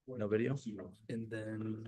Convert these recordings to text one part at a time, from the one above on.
No video. And then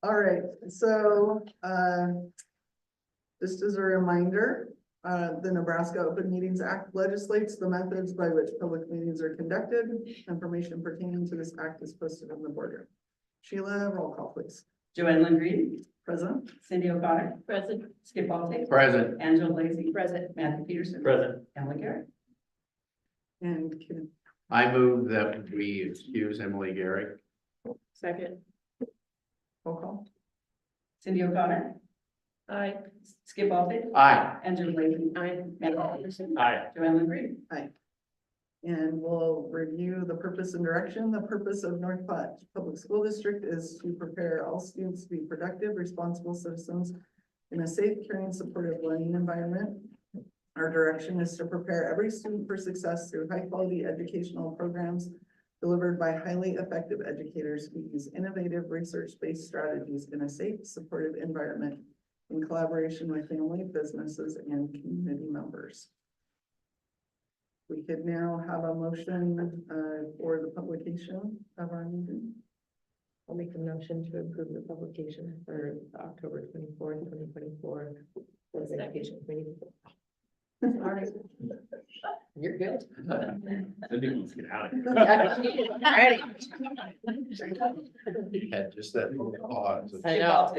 All right, so, just as a reminder, the Nebraska Open Meetings Act legislates the methods by which public meetings are conducted. Information pertaining to this act is posted on the boardroom. Sheila, roll call, please. Joanne Lingreen, Present. Cindy O'Connor, Present. Skip Altate, Present. Angela Lacy, Present. Matthew Peterson, Present. Emily Garrett. And Kim. I move that we excuse Emily Garrett. Second. Roll call. Cindy O'Connor, Aye. Skip Altate, Aye. Angela Lacy, Aye. Matthew Peterson, Aye. Joanne Lingreen. And we'll review the purpose and direction. The purpose of North Platte Public School District is to prepare all students to be productive, responsible citizens in a safe, caring, supportive learning environment. Our direction is to prepare every student for success through high-quality educational programs delivered by highly effective educators who use innovative research-based strategies in a safe, supportive environment in collaboration with family, businesses, and community members. We could now have a motion for the publication of our meeting. I'll make a motion to approve the publication for October 24th, 2024. For the education committee. Sorry. You're good. Let's get out of here. Ready. You had just that little pause. I know.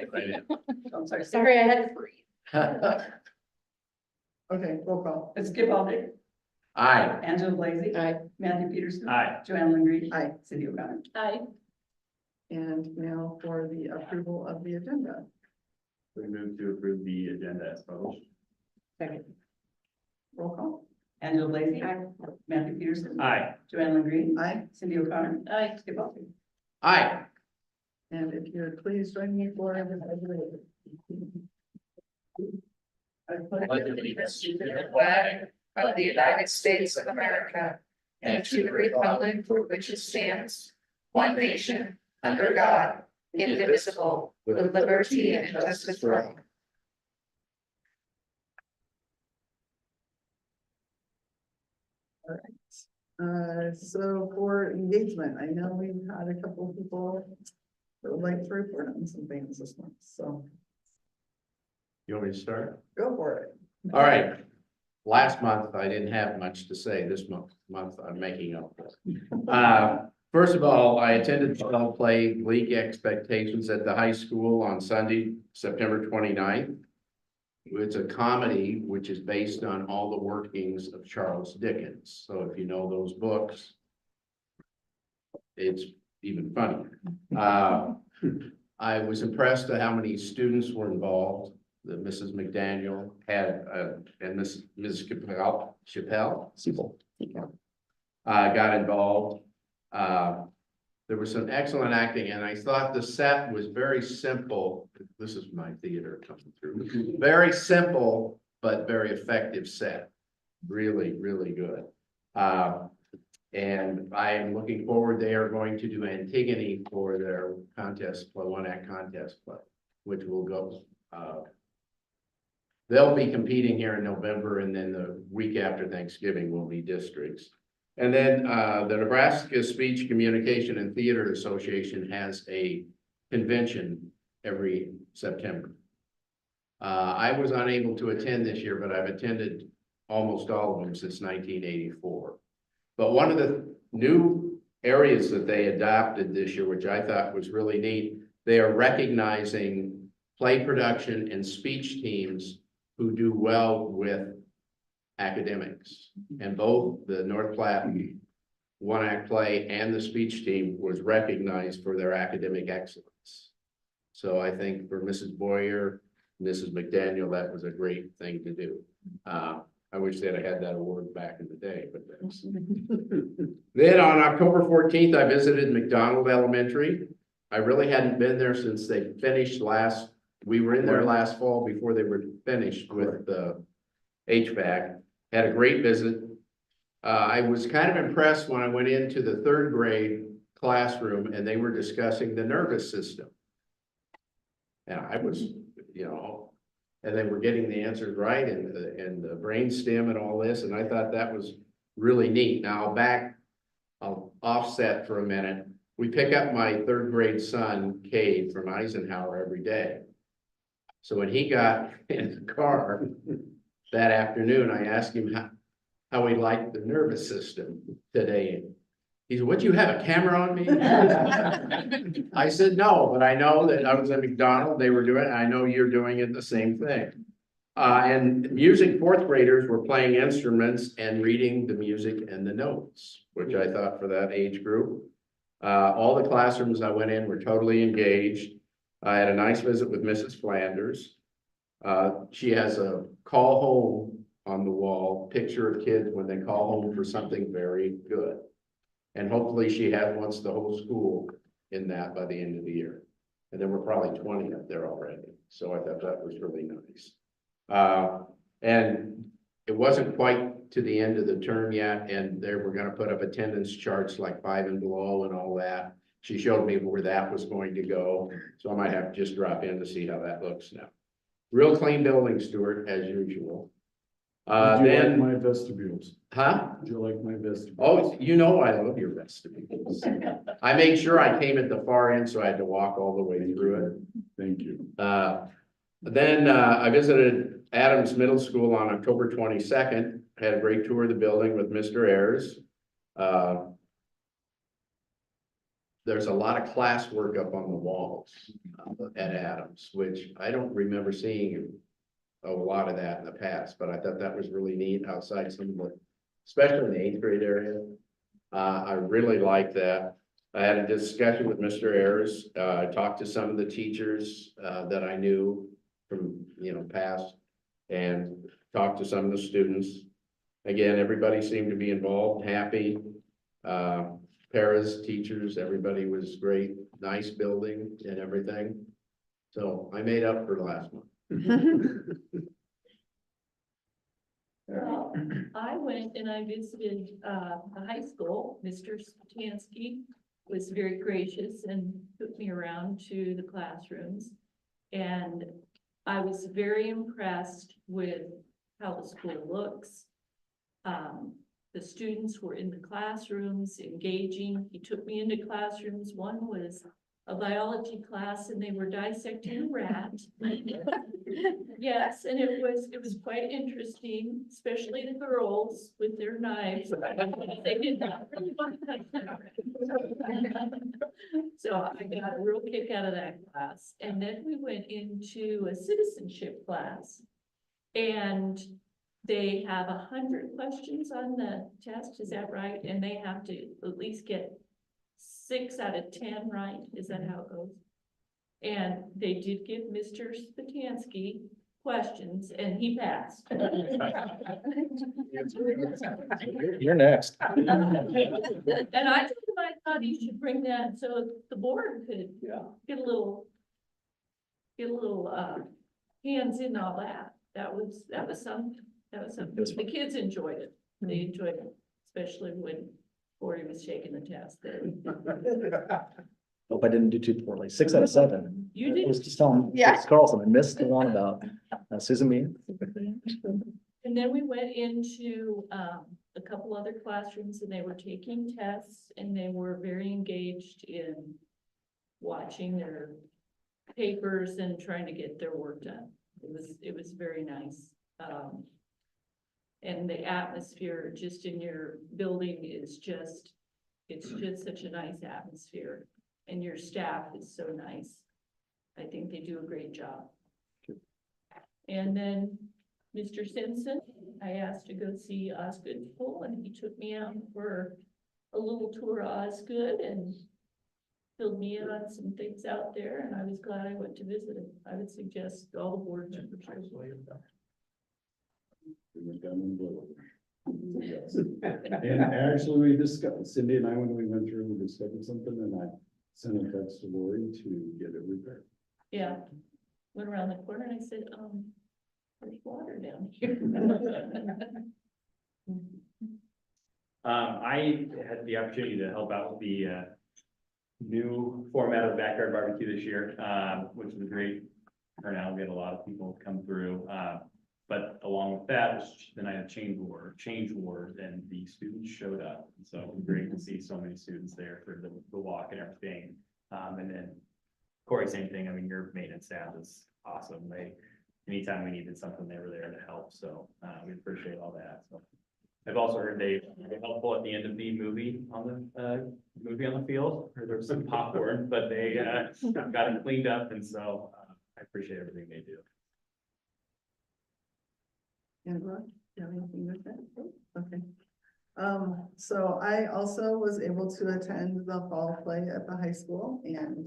I'm sorry, Sorry, I had to breathe. Okay, roll call. Skip Altate, Aye. Angela Lacy, Aye. Matthew Peterson, Aye. Joanne Lingreen. Aye. Cindy O'Connor. Aye. And now for the approval of the agenda. We move to approve the agenda as published. Second. Roll call. Angela Lacy, Aye. Matthew Peterson, Aye. Joanne Lingreen, Aye. Cindy O'Connor, Aye. Skip Altate. Aye. And if you're please join me for the I pledge allegiance to the flag of the United States of America and to the republic for which it stands, one nation, under God, indivisible, with liberty and justice for all. So for engagement, I know we've had a couple of people that would like to report on some things this month, so You want me to start? go for it. All right. Last month, I didn't have much to say. This month I'm making up for it. First of all, I attended the Bell Play League Expectations at the high school on Sunday, September 29th. It's a comedy which is based on all the workings of Charles Dickens. So if you know those books, it's even funnier. I was impressed at how many students were involved. The Mrs. McDaniel had, and Mrs. Chappelle got involved. There was some excellent acting, and I thought the set was very simple. This is my theater coming through. Very simple, but very effective set. Really, really good. And I am looking forward. They are going to do Antigone for their contest play, one act contest play, which will go. They'll be competing here in November, and then the week after Thanksgiving will be districts. And then the Nebraska Speech, Communication, and Theater Association has a convention every September. I was unable to attend this year, but I've attended almost all of them since 1984. But one of the new areas that they adopted this year, which I thought was really neat, they are recognizing play production and speech teams who do well with academics. And both the North Platte one act play and the speech team was recognized for their academic excellence. So I think for Mrs. Boyer, Mrs. McDaniel, that was a great thing to do. I wish that I had that award back in the day, but that's. Then on October 14th, I visited McDonald Elementary. I really hadn't been there since they finished we were in there last fall before they were finished with the HVAC. Had a great visit. I was kind of impressed when I went into the third grade classroom and they were discussing the nervous system. And I was, and they were getting the answers right and the brain stem and all this. And I thought that was really neat. Now I'll offset for a minute. we pick up my third grade son, Cade, from Eisenhower every day. So when he got in the car that afternoon, I asked him how he liked the nervous system today. He said, "What, you have a camera on me?" I said, "No, but I know that I was at McDonald's, they were doing it, I know you're doing it the same thing." And music fourth graders were playing instruments and reading the music and the notes, which I thought for that age group. All the classrooms I went in were totally engaged. I had a nice visit with Mrs. Flanders. She has a call home on the wall, picture of kids when they call home for something very good. And hopefully she wants the whole school in that by the end of the year. And there were probably 20 up there already. So I thought that was really nice. And it wasn't quite to the end of the term yet, and they were gonna put up attendance charts like 5 and below and all that. She showed me where that was going to go, so I might have to just drop in to see how that looks now. Real clean building, Stuart, as usual. Did you like Then, my vestibules? huh? Did you like my vestibules? Oh, you know I love your vestibules. I made sure I came at the far end, so I had to walk all the way through it. Thank you. Then I visited Adams Middle School on October 22nd, had a great tour of the building with Mr. Ayers. There's a lot of classwork up on the walls at Adams, which I don't remember seeing a lot of that in the past, but I thought that was really neat outside some of the, especially in the 8th grade area. I really like that. I had a discussion with Mr. Ayers. I talked to some of the teachers that I knew from, past, and talked to some of the students. Again, everybody seemed to be involved, happy. Paras, teachers, everybody was great, nice building and everything. So I made up for last month. Well, I went and I visited the high school. Mr. Spatansky was very gracious and took me around to the classrooms. And I was very impressed with how the school looks. The students were in the classrooms engaging. He took me into classrooms. One was a biology class and they were dissecting a rat. Yes, and it was quite interesting, especially the girls with their knives. They did not really want to touch them. So I got a real kick out of that class. And then we went into a citizenship class. And they have 100 questions on the test, is that right? And they have to at least get 6 out of 10 right, is that how it goes? And they did give Mr. Spatansky questions and he passed. You're next. And I told him I thought he should bring that so the board could get a little hands in all that. That was something. The kids enjoyed it. They enjoyed it, especially when Corey was shaking the test. Hope I didn't do too poorly. 6 out of 7. You I did. was just telling Mrs. Carlson, I missed the one about Susan Mead. And then we went into a couple other classrooms and they were taking tests and they were very engaged in watching their papers and trying to get their work done. It was very nice. And the atmosphere just in your building is it's just such a nice atmosphere. And your staff is so nice. I think they do a great job. And then Mr. Simpson, I asked to go see Osgood Pool and he took me out for a little tour of Osgood and filled me in on some things out there. And I was glad I went to visit him. I would suggest all the board members. We went down in blue. Yes. And actually, we discussed, Cindy and I, when we went through, we discovered something, and I sent a text to Lori to get it repaired. Yeah, went around the corner and I said, there's water down here. I had the opportunity to help out with the new format of backyard barbecue this year, which was a great turnout. We had a lot of people come through. But along with that was the night of change war, and the students showed up. And so it was great to see so many students there for the walk and everything. And then Corey, same thing. I mean, your maintenance staff is awesome. Anytime we needed something, they were there to help. So we appreciate all that. So I've also heard they were helpful at the end of the movie on the field, or there was some popcorn, but they got it cleaned up. And so I appreciate everything they do. Angela, do you have anything to say? Okay. So I also was able to attend the fall play at the high school and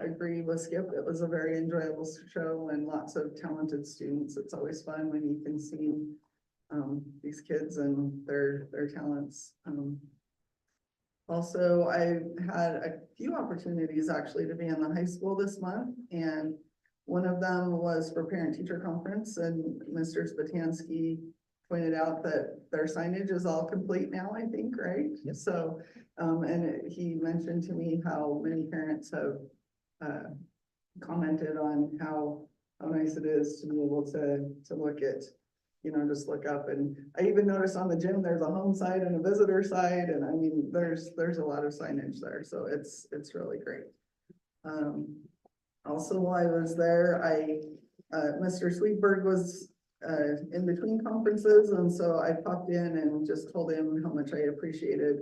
agree with Skip. It was a very enjoyable show and lots of talented students. It's always fun when you can see these kids and their talents. Also, I had a few opportunities actually to be in the high school this month, and one of them was for parent-teacher conference, and Mr. Spatansky pointed out that their signage is all complete now, I think, right? Yep. So, he mentioned to me how many parents have commented on how nice it is to be able to look at, just look up. And I even noticed on the gym, there's a home side and a visitor side. And I mean, there's a lot of signage there. So it's really great. Also, while I was there, Mr. Sweetberg was in between conferences. And so I popped in and just told him how much I appreciated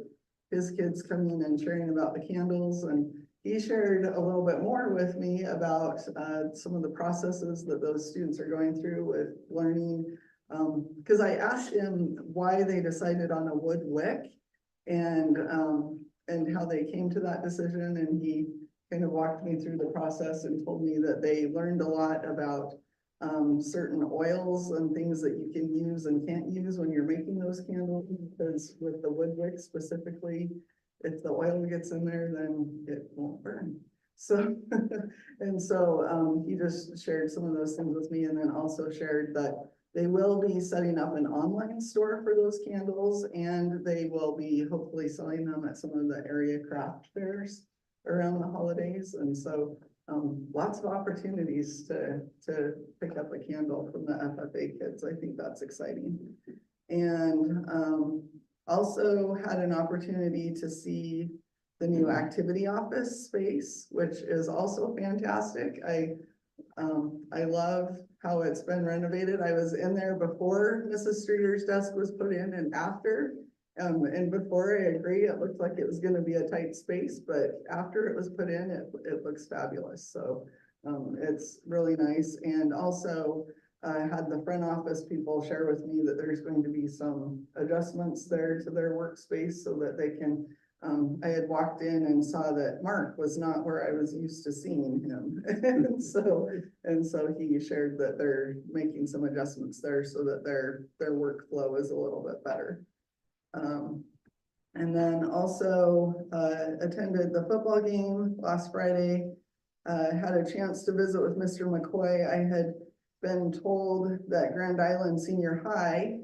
his kids coming and sharing about the candles. And he shared a little bit more with me about some of the processes that those students are going through with learning. Because I asked him why they decided on a wood wick and how they came to that decision. And he kind of walked me through the process and told me that they learned a lot about certain oils and things that you can use and can't use when you're making those candles, because with the wood wick specifically, if the oil gets in there, then it won't burn. So, he just shared some of those things with me, and then also shared that they will be setting up an online store for those candles, and they will be hopefully selling them at some of the area craft fairs around the holidays. And so lots of opportunities to pick up a candle from the FFA kids. I think that's exciting. And also had an opportunity to see the new activity office space, which is also fantastic. I love how it's been renovated. I was in there before Mrs. Streeter's desk was put in and after. And before, I agree, it looked like it was going to be a tight space, but after it was put in, it looks fabulous. So it's really nice. And also had the front office people share with me that there's going to be some adjustments there to their workspace so that they can, I had walked in and saw that Mark was not where I was used to seeing him. and so he shared that they're making some adjustments there so that their workflow is a little bit better. And then also attended the football game last Friday, had a chance to visit with Mr. McCoy. I had been told that Grand Island Senior High,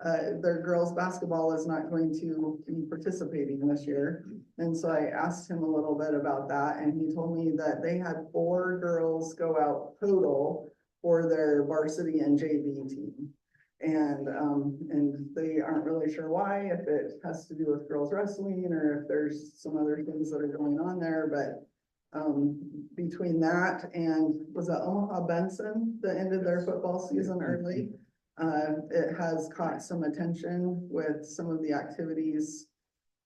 their girls basketball is not going to be participating this year. And so I asked him a little bit about that, and he told me that they had 4 girls go out total for their varsity and JV team. And they aren't really sure why, if it has to do with girls wrestling or if there's some other things that are going on there. But between that and was that Omaha Benson that ended their football season early, it has caught some attention with some of the activities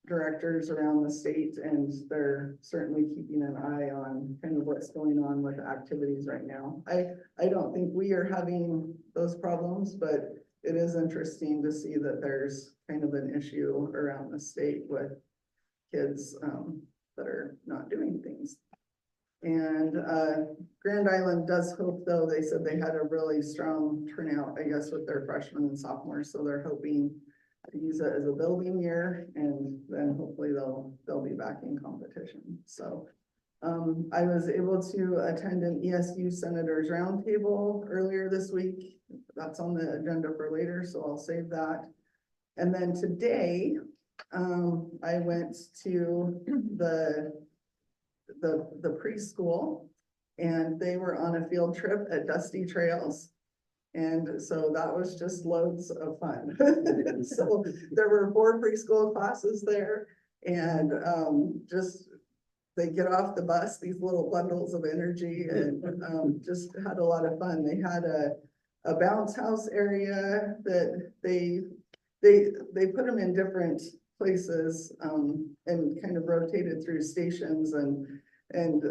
directors around the state, and they're certainly keeping an eye on kind of what's going on with activities right now. I don't think we are having those problems, but it is interesting to see that there's kind of an issue around the state with kids that are not doing things. And Grand Island does hope, though, they said they had a really strong turnout, I guess, with their freshmen and sophomores, so they're hoping to use it as a building year, and then hopefully they'll be back in competition. So I was able to attend an ESU Senators Roundtable earlier this week. That's on the agenda for later, so I'll save that. And then today, I went to the preschool, and they were on a field trip at Dusty Trails. And so that was just loads of fun. So there were 4 preschool classes there and just they get off the bus, these little bundles of energy and just had a lot of fun. They had a bounce house area that they put them in different places and kind of rotated through stations and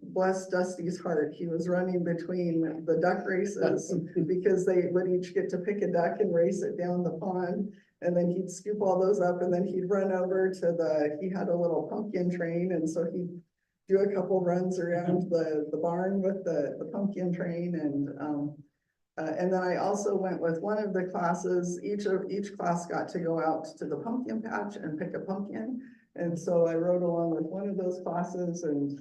bless Dusty's heart, he was running between the duck races because they would each get to pick a duck and race it down the pond. And then he'd scoop all those up and then he'd run over to he had a little pumpkin train. And so he'd do a couple runs around the barn with the pumpkin train. And then I also went with one of the classes, each class got to go out to the pumpkin patch and pick a pumpkin. And so I rode along with one of those classes and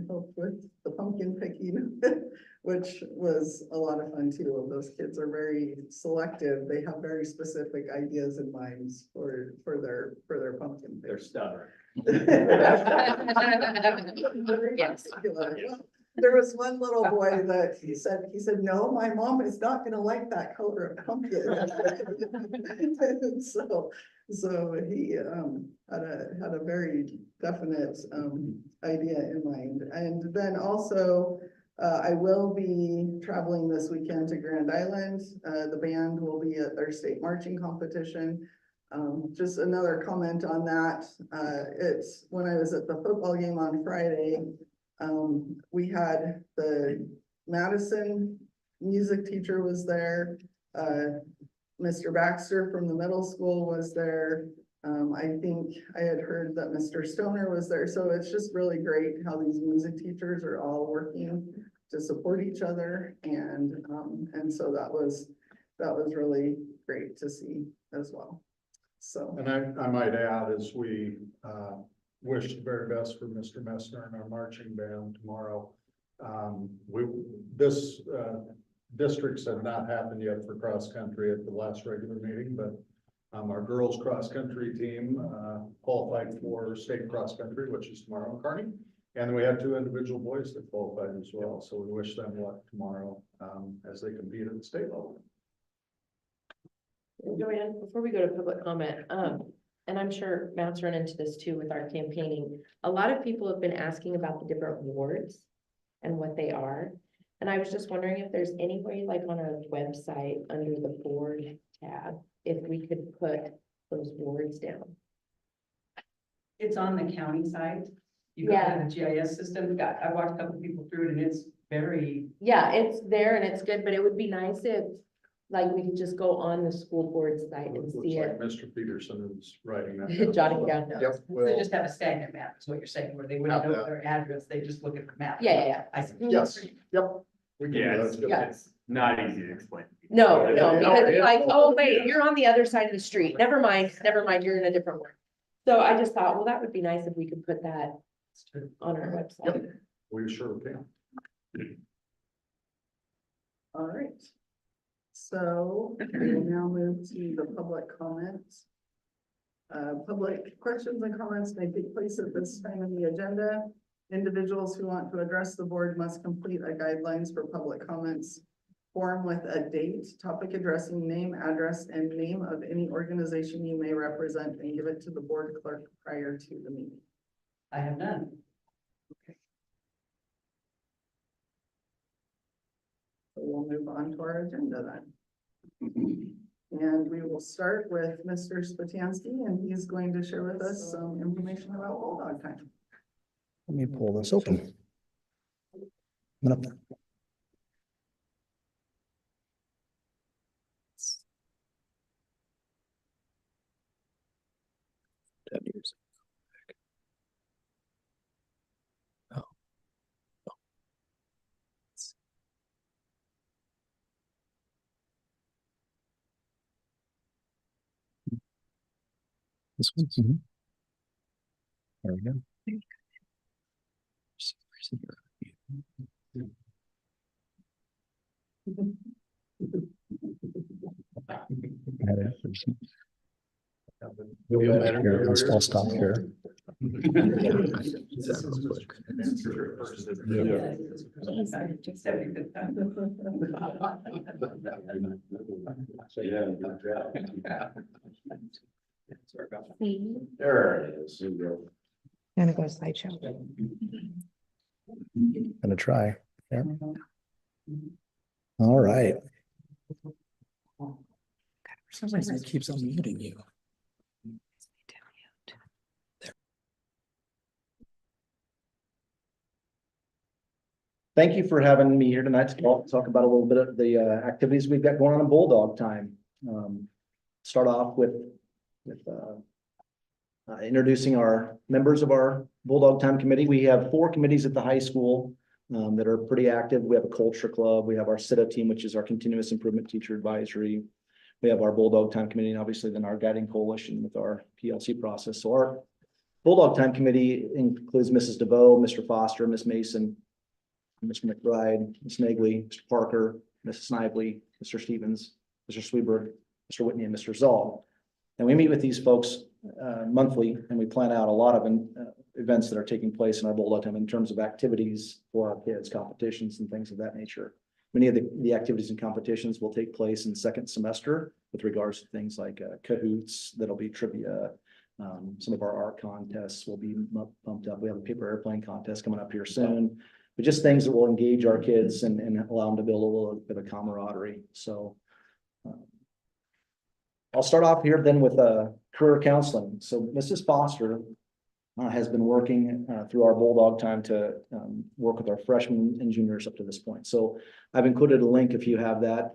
helped with the pumpkin picking, which was a lot of fun too. Those kids are very selective. They have very specific ideas in mind for their pumpkin. They're stubborn. Yes. There was one little boy that he said, no, my mom is not gonna like that color of pumpkin. And so he had a very definite idea in mind. And then also I will be traveling this weekend to Grand Island. The band will be at their state marching competition. Just another comment on that. It's when I was at the football game on Friday, we had the Madison music teacher was there. Mr. Baxter from the middle school was there. I think I had heard that Mr. Stoner was there. So it's just really great how these music teachers are all working to support each other. And so that was really great to see as well. So. And I might add, as we wish the very best for Mr. Messner and our marching band tomorrow. This districts have not happened yet for cross country at the last regular meeting, but our girls cross country team qualified for state cross country, which is tomorrow in Kearney. And we have 2 individual boys that qualified as well. So we wish them luck tomorrow as they compete at the state level. Joanne, before we go to public comment, and I'm sure Matt's run into this too with our campaigning, a lot of people have been asking about the different wards and what they are. And I was just wondering if there's any way, like on our website, under the board tab, if we could put those wards down. It's on the county side. You go to the GIS system. I walked a couple people through it and it's very. Yeah, it's there and it's good, but it would be nice if, like, we could just go on the school board site and Looks see like it. Mr. Peterson is writing that. Jotting down notes. Yep. So Well, just have a stagnant map is what you're saying, where they wouldn't Have know that. their address. They just look at the map. Yeah. I see. yes, yep. We can do Yeah, that. it's, That's good. it's not easy to explain. No, Yeah. because it's like, oh, wait, Yeah. you're on the other side of the street. Never mind, you're in a different one. So I just thought, well, that would be nice if we could put that on our website. We sure can. All right. So we will now move to the public comments. Public questions and comments may take place at this time in the agenda. Individuals who want to address the board must complete a guidelines for public comments form with a date, topic addressing name, address, and name of any organization you may represent and give it to the board clerk prior to the meeting. I have none. So we'll move on to our agenda then. And we will start with Mr. Spatansky, and he's going to share with us some information about Bulldog Time. Let me pull this open. Come up. Oh. This one. There we go. Feel better? Here, I'll stop here. There it is. Gonna go slideshow. Gonna try. Yeah. All right. For some reason, it keeps on muting you. Thank you for having me here tonight to talk about a little bit of the activities we've got going on in Bulldog Time. Start off with introducing our members of our Bulldog Time committee. We have 4 committees at the high school that are pretty active. We have a culture club. We have our CITA team, which is our continuous improvement teacher advisory. We have our Bulldog Time committee, and obviously then our guiding coalition with our PLC process. So our Bulldog Time committee includes Mrs. DeVoe, Mr. Foster, Ms. Mason, Mr. McBride, Ms. Nagley, Mr. Parker, Mrs. Snively, Mr. Stevens, Mr. Sweberg, Mr. Whitney, and Mr. Zoll. And we meet with these folks monthly, and we plan out a lot of events that are taking place in our Bulldog Time in terms of activities for our kids, competitions and things of that nature. Many of the activities and competitions will take place in second semester with regards to things like cahoots, that'll be trivia. Some of our art contests will be pumped up. We have a paper airplane contest coming up here soon. But just things that will engage our kids and allow them to build a little bit of camaraderie. So I'll start off here then with career counseling. So Mrs. Foster has been working through our Bulldog Time to work with our freshmen and juniors up to this point. So I've included a link if you have that.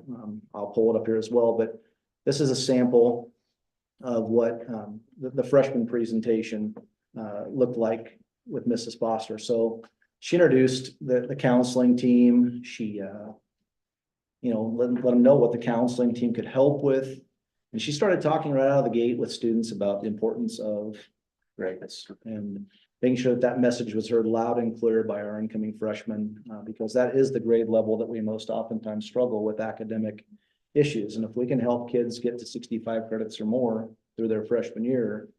I'll pull it up here as well. But this is a sample of what the freshman presentation looked like with Mrs. Foster. So she introduced the counseling team. She, let them know what the counseling team could help with. And she started talking right out of the gate with students about the importance of grades and making sure that message was heard loud and clear by our incoming freshmen, because that is the grade level that we most oftentimes struggle with academic issues. And if we can help kids get to 65 credits or more through their freshman year,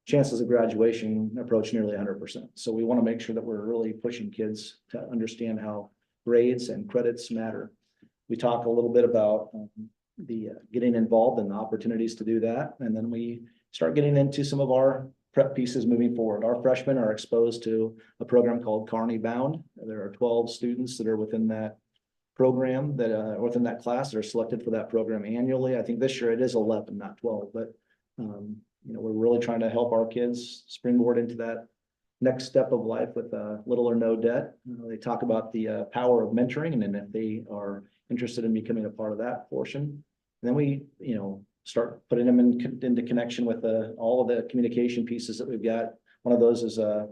chances of graduation approach nearly 100%. So we want to make sure that we're really pushing kids to understand how grades and credits matter. We talk a little bit about the getting involved and the opportunities to do that. And then we start getting into some of our prep pieces moving forward. Our freshmen are exposed to a program called Carney Bound. There are 12 students that are within that program that within that class that are selected for that program annually. I think this year it is 11, not 12, but we're really trying to help our kids springboard into that next step of life with little or no debt. They talk about the power of mentoring, and then if they are interested in becoming a part of that portion, then we, start putting them into connection with all of the communication pieces that we've got. One of those is a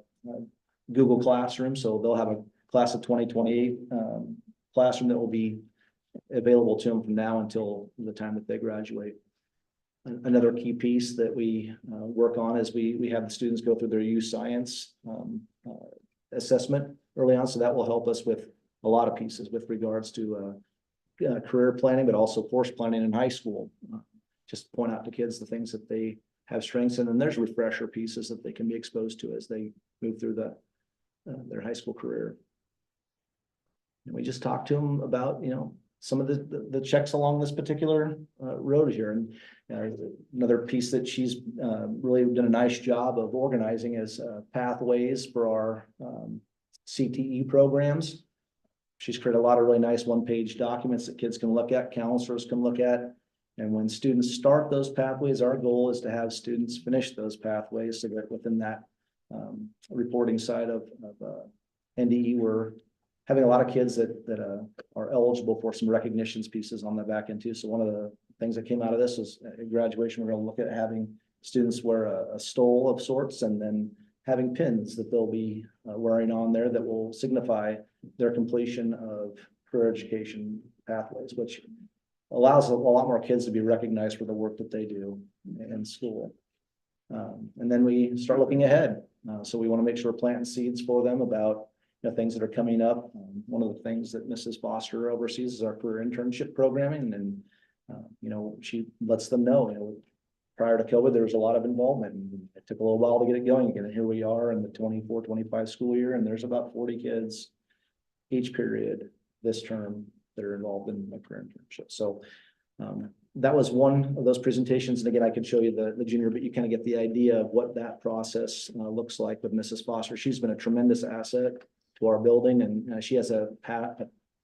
Google Classroom, so they'll have a class of 2028 classroom that will be available to them from now until the time that they graduate. Another key piece that we work on is we have the students go through their youth science assessment early on. So that will help us with a lot of pieces with regards to career planning, but also course planning in high school. Just point out to kids the things that they have strengths in, and there's refresher pieces that they can be exposed to as they move through their high school career. And we just talked to them about, some of the checks along this particular road here. And another piece that she's really done a nice job of organizing is pathways for our CTE programs. She's created a lot of really nice one-page documents that kids can look at, counselors can look at. And when students start those pathways, our goal is to have students finish those pathways so that within that reporting side of NDE, we're having a lot of kids that are eligible for some recognitions pieces on the back end too. So one of the things that came out of this was at graduation, we're going to look at having students wear a stole of sorts, and then having pins that they'll be wearing on there that will signify their completion of career education pathways, which allows a lot more kids to be recognized for the work that they do in school. And then we start looking ahead. So we want to make sure we're planting seeds for them about things that are coming up. One of the things that Mrs. Foster oversees is our career internship programming. And, she lets them know, prior to COVID, there was a lot of involvement. And it took a little while to get it going again. And here we are in the 24-25 school year, and there's about 40 kids each period this term that are involved in a career internship. So that was one of those presentations. And again, I could show you the junior, but you kind of get the idea of what that process looks like with Mrs. Foster. She's been a tremendous asset to our building, and she has a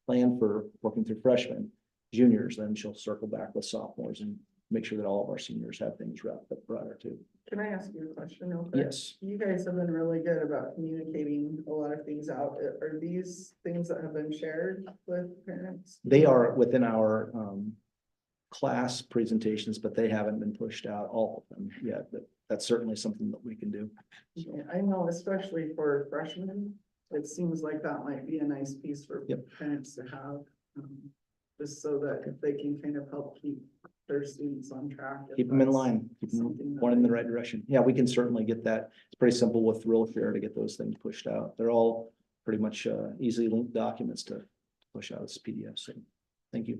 plan for working through freshmen, juniors, then she'll circle back with sophomores and make sure that all of our seniors have things wrapped up prior to. Can I ask you a question real quick? Yes, You guys have been really good about communicating a lot of things out. Are these things that have been shared with parents? they are within our class presentations, but they haven't been pushed out, all of them yet, but that's certainly something that we can do. Yeah, I know, especially for freshmen, it seems like that might be a nice piece for Yep. parents to have. Just so that they can kind of help keep their students on track. if Keep them in that's line, keep them something that pointing in the they- right direction. Yeah, we can certainly get that. It's pretty simple with Real Fair to get those things pushed out. They're all pretty much easily linked documents to push out as PDF. So thank you.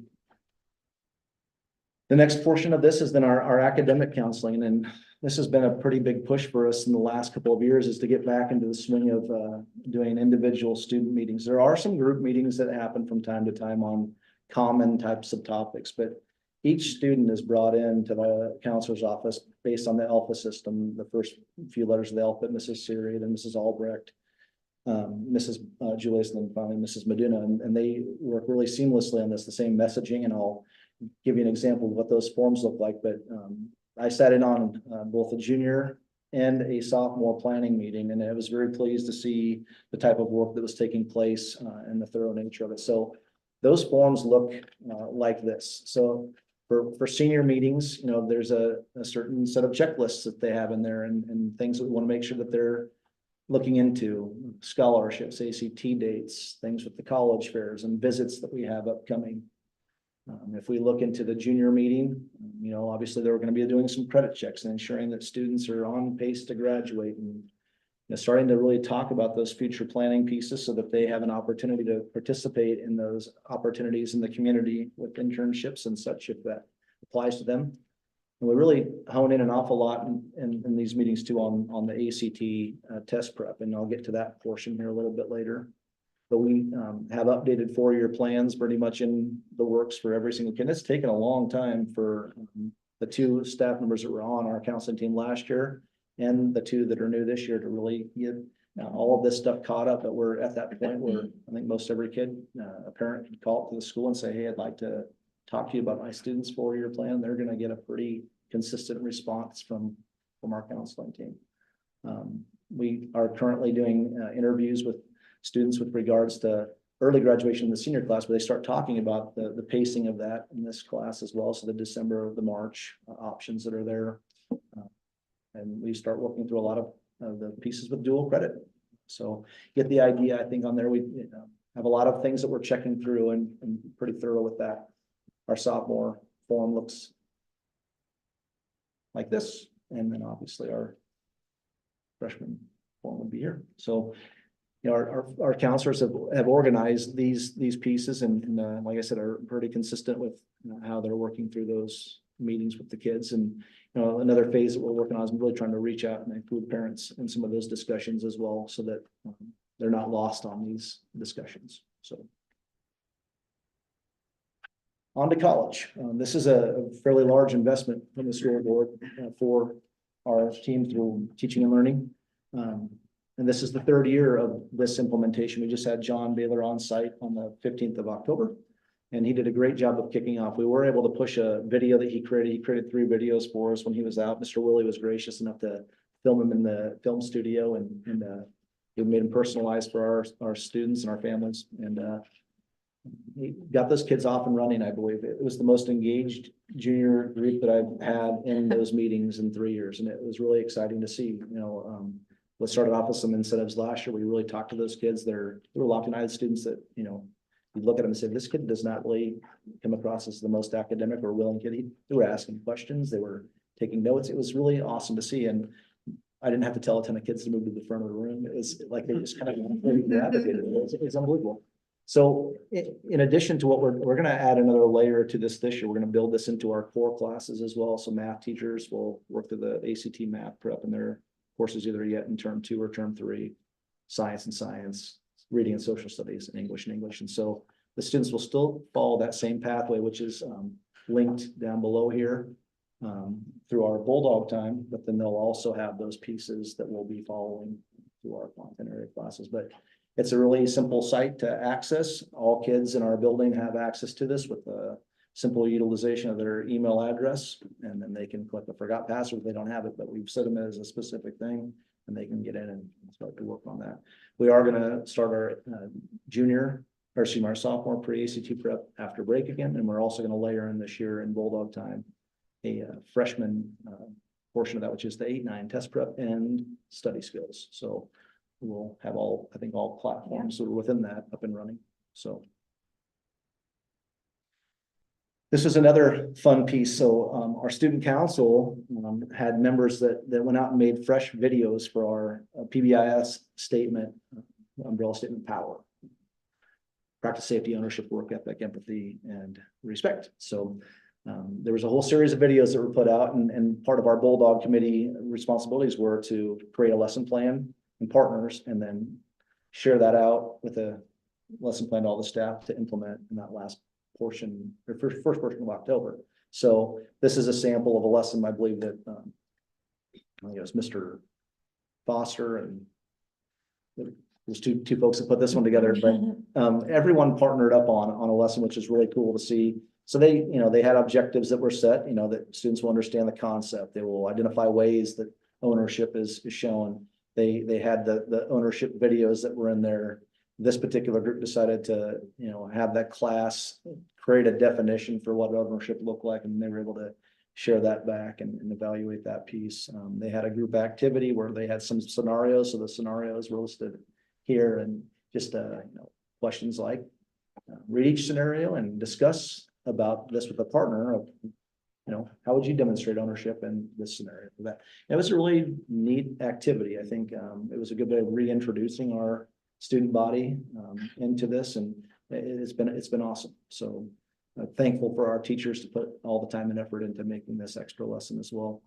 The next portion of this is then our academic counseling. And this has been a pretty big push for us in the last couple of years, is to get back into the swing of doing individual student meetings. There are some group meetings that happen from time to time on common types of topics, but each student is brought into the counselor's office based on the alpha system, the first few letters of the alphabet, Mrs. Siri, then Mrs. Albrecht, Mrs. Julius, and then finally Mrs. Medina, and they work really seamlessly on this, the same messaging, and I'll give you an example of what those forms look like. But I sat in on both a junior and a sophomore planning meeting, and I was very pleased to see the type of work that was taking place and the thorough nature of it. So those forms look like this. So for senior meetings, you know, there's a certain set of checklists that they have in there, and things that we want to make sure that they're looking into: scholarships, ACT dates, things with the college fairs, and visits that we have upcoming. If we look into the junior meeting, you know, obviously they're going to be doing some credit checks and ensuring that students are on pace to graduate, and starting to really talk about those future planning pieces so that they have an opportunity to participate in those opportunities in the community with internships and such, if that applies to them. And we really hone in an awful lot in these meetings too on the ACT test prep, and I'll get to that portion here a little bit later. But we have updated 4-year plans pretty much in the works for every single kid. It's taken a long time for the 2 staff members that were on our counseling team last year and the 2 that are new this year to really get all of this stuff caught up. But we're at that point where I think most every kid, a parent can call up to the school and say, hey, I'd like to talk to you about my student's 4-year plan. They're going to get a pretty consistent response from our counseling team. We are currently doing interviews with students with regards to early graduation in the senior class, where they start talking about the pacing of that in this class as well. So the December, the March options that are there. And we start working through a lot of the pieces with dual credit. So get the idea, I think on there, we have a lot of things that we're checking through and pretty thorough with that. Our sophomore form looks like this. And then obviously our freshman form would be here. So you know, our counselors have organized these pieces and like I said, are pretty consistent with how they're working through those meetings with the kids. And you know, another phase that we're working on is really trying to reach out and include parents in some of those discussions as well, so that they're not lost on these discussions. So on to college. This is a fairly large investment from the school board for our team through teaching and learning. And this is the 3rd year of this implementation. We just had John Baylor on site on the 15th of October, and he did a great job of kicking off. We were able to push a video that he created. He created 3 videos for us when he was out. Mr. Willie was gracious enough to film him in the film studio, and he made them personalized for our students and our families. And he got those kids off and running, I believe. It was the most engaged junior group that I've had in those meetings in 3 years. And it was really exciting to see, you know, what started off with some incentives last year. We really talked to those kids. There were locked-in students that, you know, you look at them and say, this kid does not really come across as the most academic or willing kid. They were asking questions. They were taking notes. It was really awesome to see. And I didn't have to tell a ton of kids to move to the front of the room. It was like they just kind of gravitated. It was unbelievable. So in addition to what we're gonna add another layer to this year, we're gonna build this into our core classes as well. So math teachers will work through the ACT math prep in their courses either yet in term 2 or term 3, science and science, reading and social studies, and English and English. And so the students will still follow that same pathway, which is linked down below here through our Bulldog time, but then they'll also have those pieces that we'll be following through our content area classes. But it's a really simple site to access. All kids in our building have access to this with a simple utilization of their email address. And then they can click the forgot password if they don't have it, but we've set them as a specific thing and they can get in and start to work on that. We are gonna start our our sophomore pre-ACT prep after break again. And we're also gonna layer in this year in Bulldog time, a freshman portion of that, which is the 8-9 test prep and study skills. So we'll have all platforms that are within that up and running, so. This is another fun piece. So our student council had members that went out and made fresh videos for our PBIS statement, umbrella statement power. Practice safety, ownership, work ethic, empathy, and respect. So there was a whole series of videos that were put out, and part of our Bulldog committee responsibilities were to create a lesson plan and partners, and then share that out with a lesson plan to all the staff to implement in that last portion, or first portion of October. So this is a sample of a lesson, I believe that I think it was Mr. Foster and there's two folks that put this one together, but everyone partnered up on a lesson, which is really cool to see. So they had objectives that were set, that students will understand the concept. They will identify ways that ownership is shown. They had the ownership videos that were in there. This particular group decided to, have that class create a definition for what ownership looked like, and they were able to share that back and evaluate that piece. They had a group activity where they had some scenarios, so the scenarios were listed here, and just questions like read each scenario and discuss about this with a partner of, how would you demonstrate ownership in this scenario for that? It was a really neat activity. I think it was a good way of reintroducing our student body into this, and it's been awesome. So thankful for our teachers to put all the time and effort into making this extra lesson as well.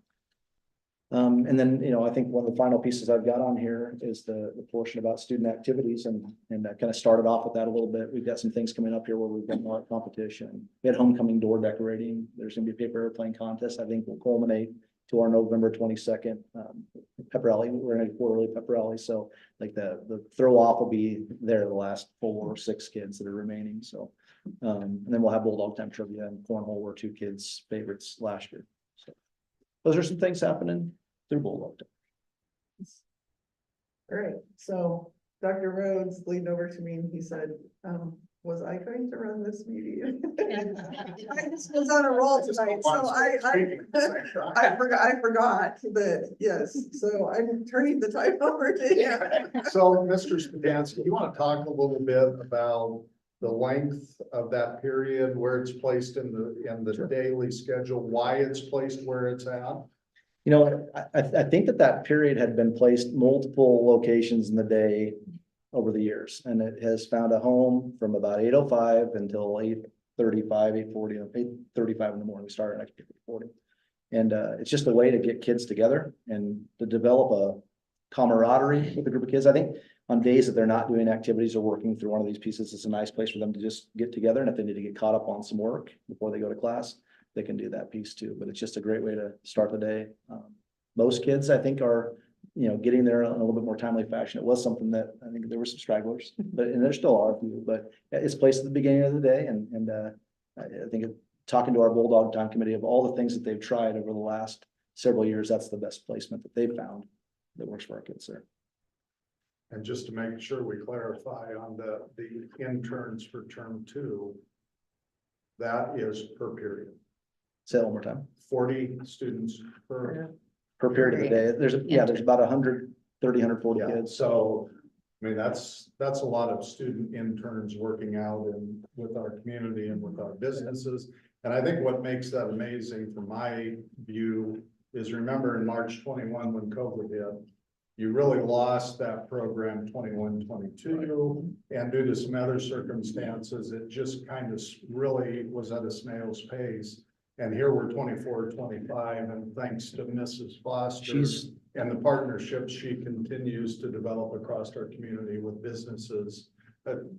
And then, I think one of the final pieces I've got on here is the portion about student activities, and I kind of started off with that a little bit. We've got some things coming up here where we've got more competition. We had homecoming door decorating. There's gonna be a paper airplane contest. I think will culminate to our November 22nd pep rally. We're in a quarterly pep rally. So like the throw off will be there, the last 4 or 6 kids that are remaining. So, and then we'll have Bulldog time trivia, and cornhole were 2 kids' favorites last year. So those are some things happening through Bulldog time. All right, so Dr. Rhodes leaned over to me and he said, was I going to run this meeting? I just was on a roll tonight, so I forgot that, yes, so I'm turning the time over to you. So, Mr. Spadansky, you want to talk a little bit about the length of that period, where it's placed in the daily schedule, why it's placed where it's at? I think that period had been placed multiple locations in the day over the years, and it has found a home from about 8:05 until 8:35, 8:40, 8:35 in the morning. We started at 8:40. And it's just a way to get kids together and to develop a camaraderie with a group of kids. I think on days that they're not doing activities or working through one of these pieces, it's a nice place for them to just get together. And if they need to get caught up on some work before they go to class, they can do that piece too. But it's just a great way to start the day. Most kids, I think, are getting there in a little bit more timely fashion. It was something that I think there were some stragglers, and there still are a few, but it's placed at the beginning of the day. And I think talking to our Bulldog Time Committee of all the things that they've tried over the last several years, that's the best placement that they've found that works for our kids there. And just to make sure we clarify on the interns for term 2, that is per period. Say it one more time. 40 students per period of the day. There's about 130, 140 kids. So, I mean, that's a lot of student interns working out with our community and with our businesses. And I think what makes that amazing from my view is, remember in March 21 when COVID hit, you really lost that program 21-22, and due to some other circumstances, it just kind of really was at a snail's pace. And here we're 24-25, and thanks to Mrs. Foster She's, and the partnerships she continues to develop across our community with businesses,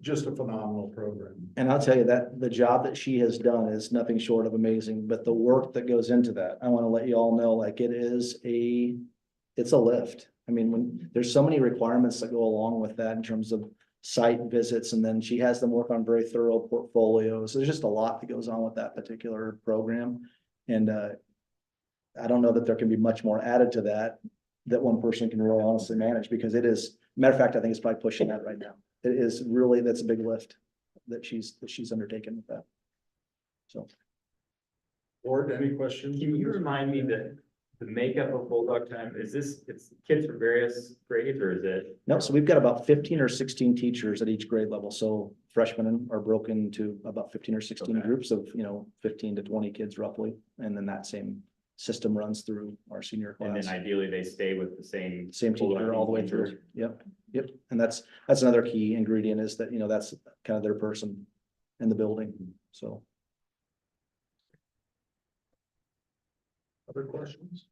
just a phenomenal program. and I'll tell you that the job that she has done is nothing short of amazing, but the work that goes into that, I want to let you all know, like it's a lift. I mean, when there's so many requirements that go along with that in terms of site visits, and then she has them work on very thorough portfolios. There's just a lot that goes on with that particular program. And I don't know that there can be much more added to that one person can really honestly manage, because it is, matter of fact, I think it's probably pushing that right now. It is really, that's a big lift that she's undertaken with that. So. Board, any questions? Can you remind me that the makeup of Bulldog Time, it's kids from various grades, or is it? No, so we've got about 15 or 16 teachers at each grade level. So freshmen are broken into about 15 or 16 Okay. groups of, 15 to 20 kids roughly. And then that same system runs through our senior And class. then ideally they stay with the same. Same teacher all the way through. Yep, yep. And that's another key ingredient is that, that's kind of their person in the building. So. Other questions?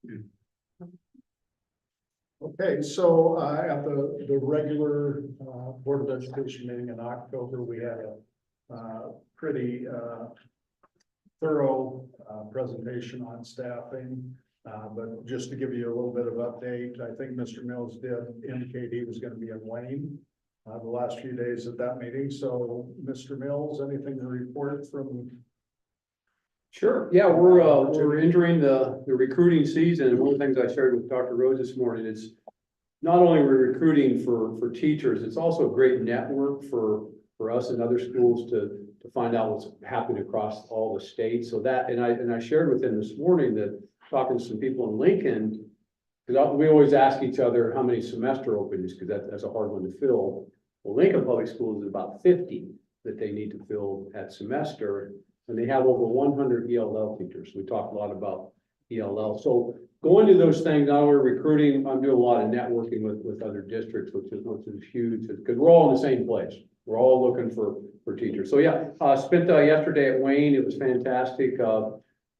Okay, so at the regular Board of Education meeting in October, we had a pretty thorough presentation on staffing. But just to give you a little bit of update, I think Mr. Mills did indicate he was going to be in Wayne the last few days at that meeting. So Mr. Mills, anything to report from? Sure, yeah, we're entering the recruiting season, and one of the things I shared with Dr. Rose this morning is not only we're recruiting for teachers, it's also a great network for us and other schools to find out what's happening across all the states. So that, and I shared with him this morning that talking to some people in Lincoln, because we always ask each other how many semester openings, because that's a hard one to fill. Well, Lincoln Public Schools is about 50 that they need to fill at semester. And they have over 100 ELL teachers. We talked a lot about ELL. So going to those things, now we're recruiting, I'm doing a lot of networking with other districts, which is huge, because we're all in the same place. We're all looking for teachers. So yeah, spent yesterday at Wayne. It was fantastic.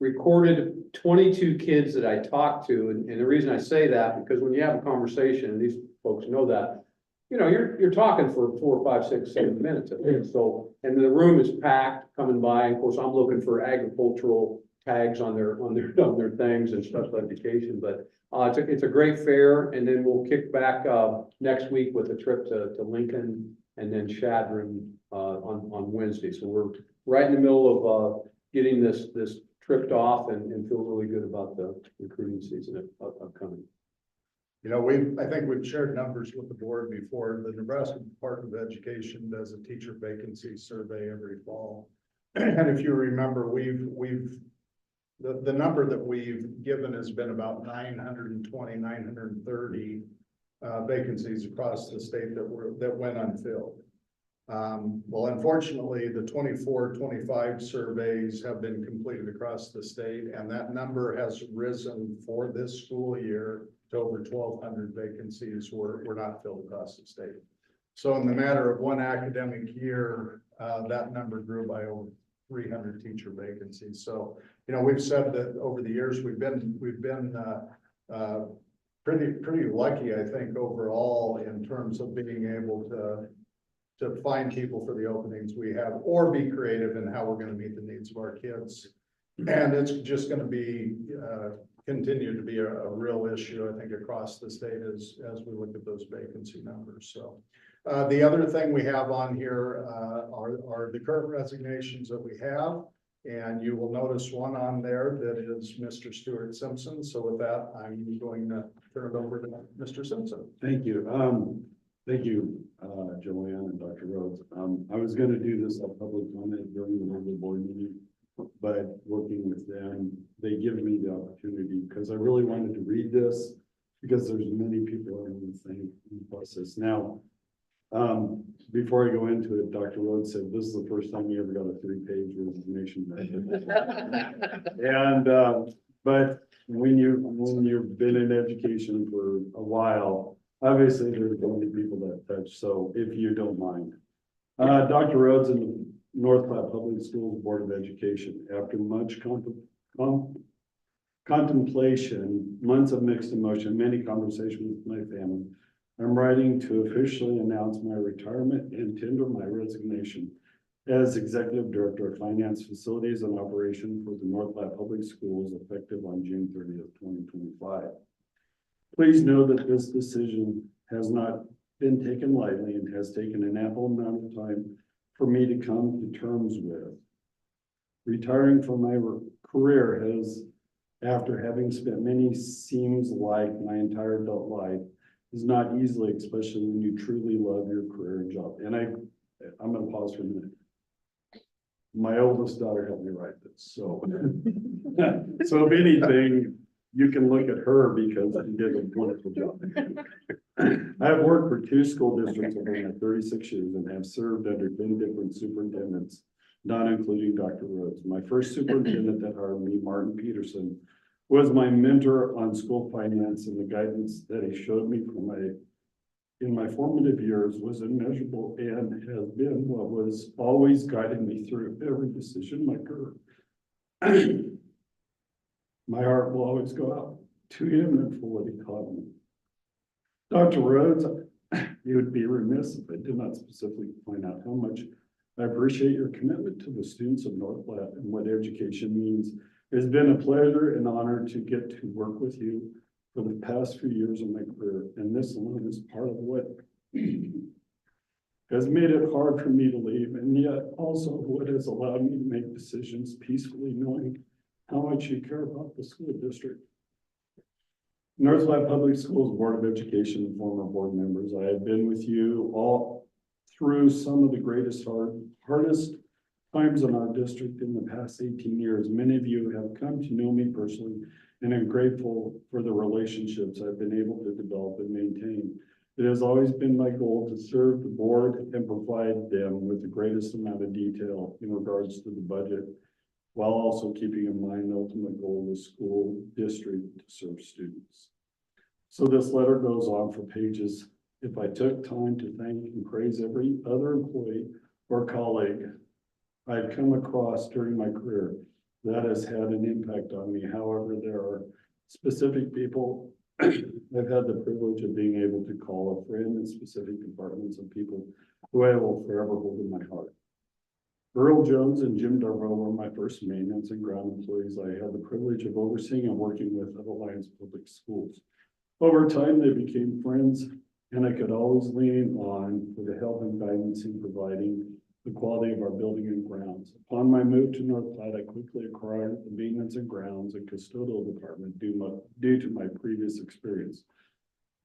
Recorded 22 kids that I talked to. And the reason I say that, because when you have a conversation, and these folks know that, you're talking for 4, 5, 6, 7 minutes at least. So, and the room is packed coming by. Of course, I'm looking for agricultural tags on their things and special education, but it's a great fair. And then we'll kick back next week with a trip to Lincoln and then Chadron on Wednesday. So we're right in the middle of getting this tripped off and feel really good about the recruiting season upcoming. I think we've shared numbers with the board before. The Nebraska Department of Education does a teacher vacancy survey every fall. And if you remember, the number that we've given has been about 920, 930 vacancies across the state that went unfilled. Well, unfortunately, the 24-25 surveys have been completed across the state, and that number has risen for this school year to over 1,200 vacancies were not filled across the state. So in the matter of one academic year, that number grew by over 300 teacher vacancies. So, we've said that over the years, we've been pretty lucky, I think, overall in terms of being able to find people for the openings we have, or be creative in how we're going to meet the needs of our kids. And it's just going to be continue to be a real issue, I think, across the state as we look at those vacancy numbers. So the other thing we have on here are the current resignations that we have. And you will notice one on there that is Mr. Stuart Simpson. So with that, I'm going to turn it over to Mr. Simpson. Thank you. Thank you, Joanne and Dr. Rhodes. I was going to do this at public comment during the regular board meeting, but working with them, they give me the opportunity because I really wanted to read this because there's many people in the same process. Now, before I go into it, Dr. Rhodes said this is the first time he ever got a 3-page resignation. And but when you've been in education for a while, Obviously, there's going to be people that touch, so if you don't mind. Dr. Rhodes in the North Platte Public Schools Board of Education, after much contemplation, months of mixed emotion, many conversations with my family, I'm writing to officially announce my retirement and tender my resignation as Executive Director of Finance, Facilities and Operation for the North Platte Public Schools effective on June 30th, 2025. Please know that this decision has not been taken lightly and has taken an ample amount of time for me to come to terms with. Retiring from my career has, after having spent many seems like my entire adult life, is not easily, especially when you truly love your career and job. And I'm gonna pause for a minute. My oldest daughter helped me write this, so. So if anything, you can look at her because she did a wonderful job. I have worked for 2 school districts over my 36 years and have served under 10 different superintendents, not including Dr. Rhodes. My first superintendent that hired me, Martin Peterson, was my mentor on school finance, and the guidance that he showed me in my formative years was immeasurable and has been what was always guiding me through every decision in my career. My heart will always go out to him and for what he taught me. Dr. Rhodes, you would be remiss if I did not specifically point out how much I appreciate your commitment to the students of North Platte and what education means. It has been a pleasure and honor to get to work with you for the past few years of my career, and this alone is part of what has made it hard for me to leave, and yet also what has allowed me to make decisions peacefully, knowing how much you care about the school district. North Platte Public Schools Board of Education and former board members, I have been with you all through some of the hardest times in our district in the past 18 years. Many of you have come to know me personally, and I'm grateful for the relationships I've been able to develop and maintain. It has always been my goal to serve the board and provide them with the greatest amount of detail in regards to the budget, while also keeping in mind the ultimate goal of the school district to serve students. So this letter goes on for pages. If I took time to thank and praise every other employee or colleague I've come across during my career, that has had an impact on me. However, there are specific people I've had the privilege of being able to call a friend in specific departments of people who I will forever hold in my heart. Earl Jones and Jim Darrow were my first maintenance and ground employees I had the privilege of overseeing and working with at Alliance Public Schools. Over time, they became friends, and I could always lean on for the help and guidance in providing the quality of our building and grounds. Upon my move to North Platte, I quickly acquired the maintenance and grounds and custodial department due to my previous experience.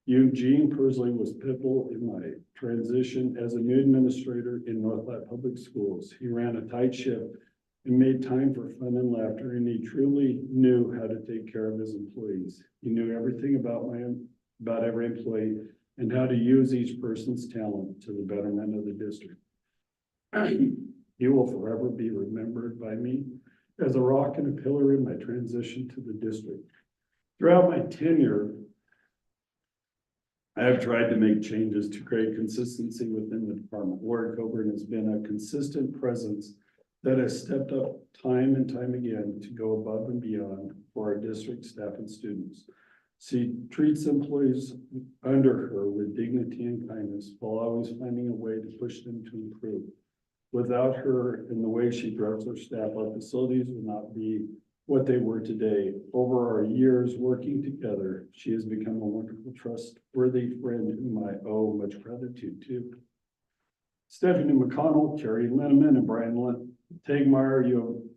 Eugene Persley was pivotal in my transition as a new administrator in North Platte Public Schools. He ran a tight ship and made time for fun and laughter, and he truly knew how to take care of his employees. He knew everything about every employee and how to use each person's talent to the betterment of the district. He will forever be remembered by me as a rock and a pillar in my transition to the district. Throughout my tenure, I have tried to make changes to create consistency within the department. Warren Coburn has been a consistent presence that has stepped up time and time again to go above and beyond for our district staff and students. She treats employees under her with dignity and kindness while always finding a way to push them to improve. Without her and the way she directs her staff, our facilities would not be what they were today. Over our years working together, she has become a wonderful, trustworthy friend whom I owe much gratitude to. Stephanie McConnell, Carrie Linneman, and Brian Tegmeyer,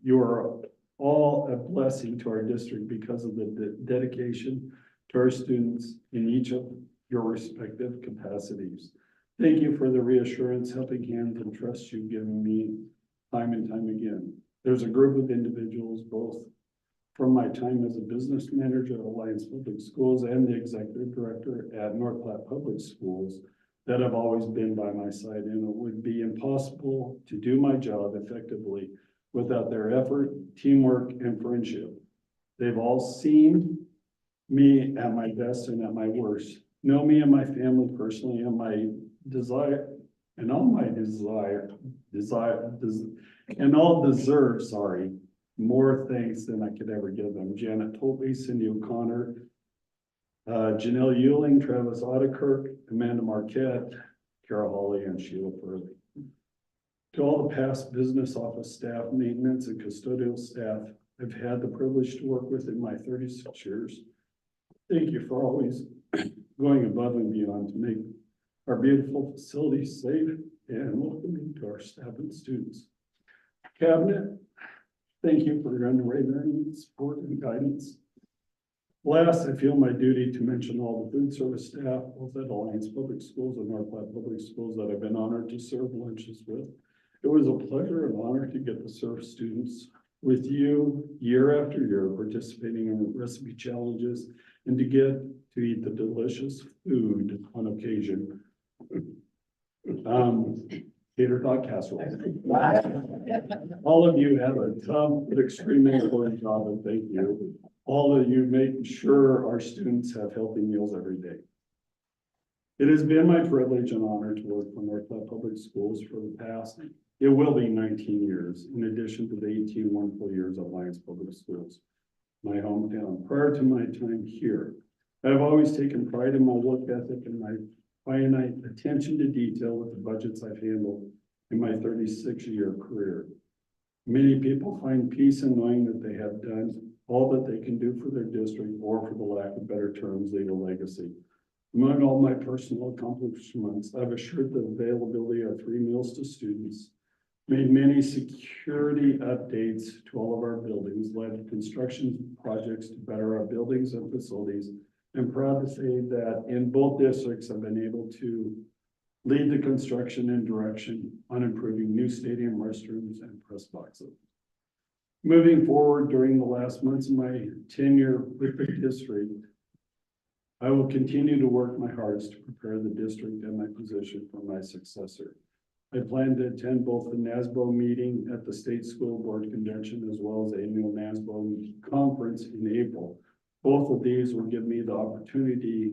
you are all a blessing to our district because of the dedication to our students in each of your respective capacities. Thank you for the reassurance, helping hand, and trust you've given me time and time again. There's a group of individuals, both from my time as a business manager at Alliance Public Schools and the executive director at North Platte Public Schools, that have always been by my side, and it would be impossible to do my job effectively without their effort, teamwork, and friendship. They've all seen me at my best and at my worst, know me and my family personally and my desire, and all my and all deserve, sorry, more thanks than I could ever give them. Janet Tolby, Cindy O'Connor, Janelle Euling, Travis Ottakirk, Amanda Marquette, Carol Hawley, and Sheila Purley. To all the past business office staff, maintenance, and custodial staff I've had the privilege to work with in my 36 years, thank you for always going above and beyond to make our beautiful facilities safe and welcoming to our staff and students. Cabinet, thank you for your unwavering support and guidance. Last, I feel my duty to mention all the food service staff, both at Alliance Public Schools and North Platte Public Schools that I've been honored to serve lunches with. It was a pleasure and honor to get to serve students with you year after year, participating in recipe challenges and to get to eat the delicious food on occasion. Tater tot casserole. All of you have a tough but extremely important job, and thank you. All of you making sure our students have healthy meals every day. It has been my privilege and honor to work for North Platte Public Schools for the past, it will be 19 years, in addition to the 18 wonderful years at Alliance Public Schools, my hometown. Prior to my time here, I've always taken pride in my work ethic and my finite attention to detail with the budgets I've handled in my 36-year career. Many people find peace in knowing that they have done all that they can do for their district, or for the lack of better terms, leave a legacy. Among all my personal accomplishments, I've assured the availability of free meals to students, made many security updates to all of our buildings, led construction projects to better our buildings and facilities. I'm proud to say that in both districts, I've been able to lead the construction and direction on improving new stadium restrooms and press boxes. Moving forward during the last months of my tenure with the district, I will continue to work my hardest to prepare the district and my position for my successor. I plan to attend both the NASBO meeting at the State School Board Convention as well as the annual NASBO conference in April. Both of these will give me the opportunity,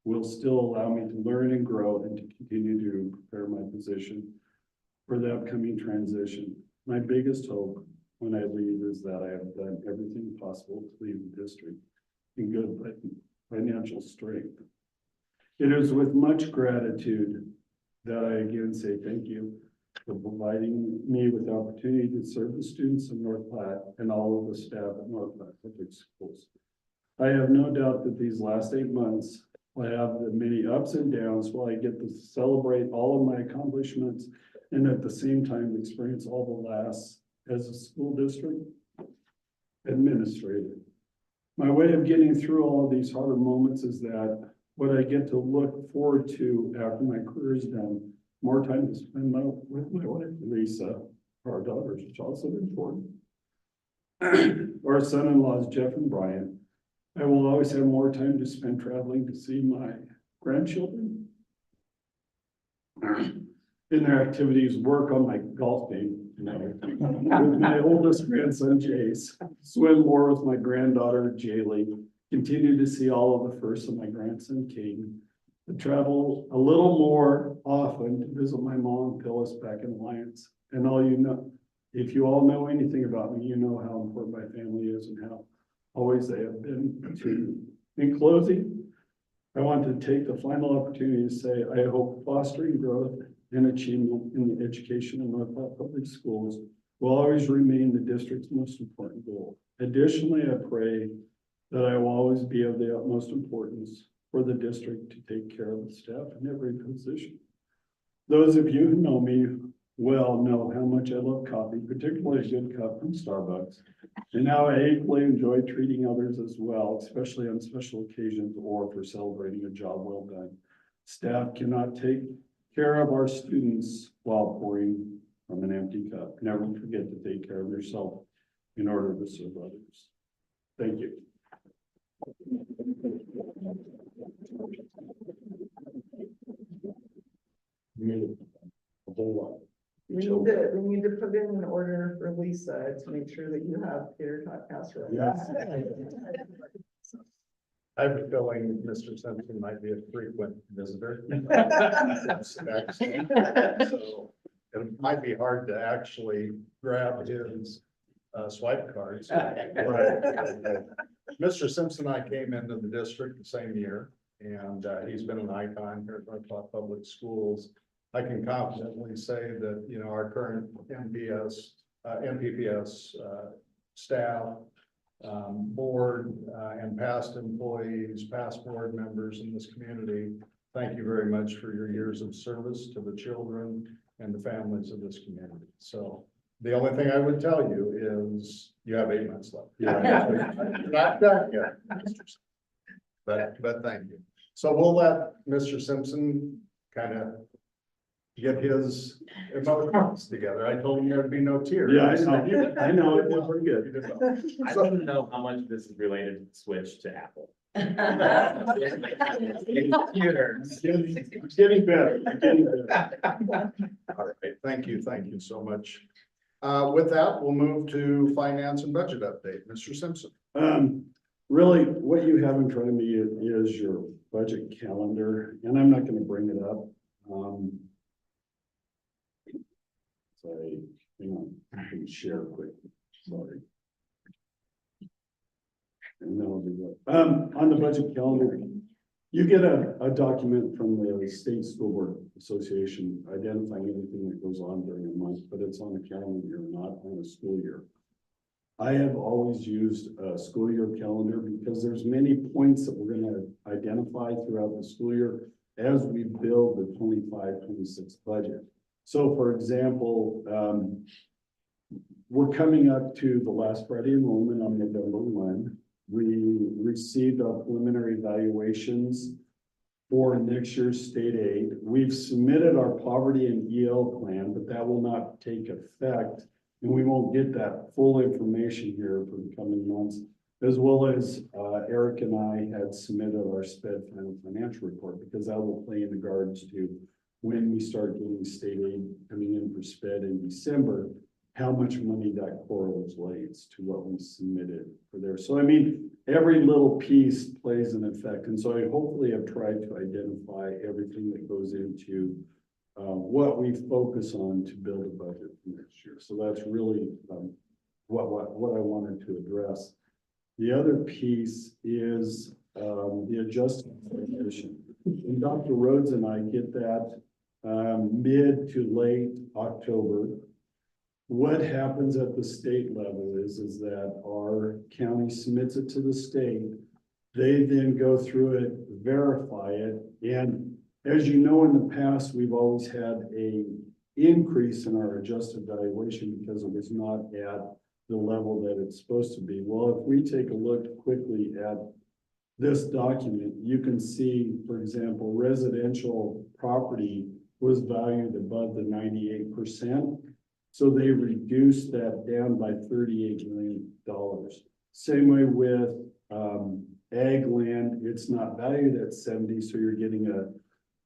will still allow me to learn and grow and to continue to prepare my position for the upcoming transition. My biggest hope when I leave is that I have done everything possible to leave the district in good financial strength. It is with much gratitude that I again say thank you for providing me with the opportunity to serve the students of North Platte and all of the staff at North Platte Public Schools. I have no doubt that these last 8 months will have the many ups and downs while I get to celebrate all of my accomplishments and at the same time experience all the laughs as a school district administrator. My way of getting through all of these harder moments is that what I get to look forward to after my career is done, more time to spend with my wife, Lisa, our daughters, which is also important. Our son-in-laws, Jeff and Brian. I will always have more time to spend traveling to see my grandchildren in their activities, work on my golf game, with my oldest grandson, Jace, swim more with my granddaughter, Jaylee, continue to see all of the firsts of my grandson, Caden, to travel a little more often to visit my mom, Phyllis, back in Alliance. And all you know, if you all know anything about me, you know how important my family is and how always they have been to. In closing, I want to take the final opportunity to say, I hope fostering growth and achievement in the education of North Platte Public Schools will always remain the district's most important goal. Additionally, I pray that I will always be of the utmost importance for the district to take care of the staff in every position. Those of you who know me well know how much I love coffee, particularly a good cup from Starbucks, and how I equally enjoy treating others as well, especially on special occasions or for celebrating a job well done. Staff cannot take care of our students while pouring from an empty cup. Never forget to take care of yourself in order to serve others. Thank you. A whole lot. We need to put in an order for Lisa to make sure that you have tater tot casserole. Yes. I have a feeling Mr. Simpson might be a frequent visitor. So it might be hard to actually grab his swipe cards. Mr. Simpson and I came into the district the same year, and he's been an icon here at North Platte Public Schools. I can confidently say that, you know, our current NPPS staff, board, and past employees, past board members in this community, thank you very much for your years of service to the children and the families of this community. So the only thing I would tell you is you have 8 months left. You're not done yet. But thank you. So we'll let Mr. Simpson kind of get his emotions together. I told him there'd be no tears. Yeah, I know, it was pretty good. I don't know how much this is related to the switch to Apple. Computers. It's getting better. It's getting better. All right, thank you so much. With that, we'll move to finance and budget update. Mr. Simpson. Really, what you have in front of me is your budget calendar, and I'm not gonna bring it up. Sorry, hang on, I can share quickly, sorry. And then I'll do that. On the budget calendar, you get a document from the State School Board Association identifying everything that goes on during a month, but it's on a calendar year, not on a school year. I have always used a school year calendar because there's many points that we're gonna identify throughout the school year as we build the 25-26 budget. So for example, we're coming up to the last Friday enrollment on November 1. We received our preliminary evaluations for next year's state aid. We've submitted our poverty and EL plan, but that will not take effect. And we won't get that full information here for the coming months, as well as Eric and I had submitted our SPED final financial report, because that will play in regards to when we start getting state aid coming in for SPED in December, how much money that correlates to what we submitted for there. So, I mean, every little piece plays an effect. And so I hopefully have tried to identify everything that goes into what we focus on to build a budget for next year. So that's really what I wanted to address. The other piece is the adjustment position. And Dr. Rhodes and I get that mid to late October. What happens at the state level is that our county submits it to the state. They then go through it, verify it, and as you know, in the past, we've always had a increase in our adjusted valuation because it was not at the level that it's supposed to be. Well, if we take a look quickly at this document, you can see, for example, residential property was valued above the 98%. So they reduced that down by $38 million. Same way with ag land, it's not valued at 70, so you're getting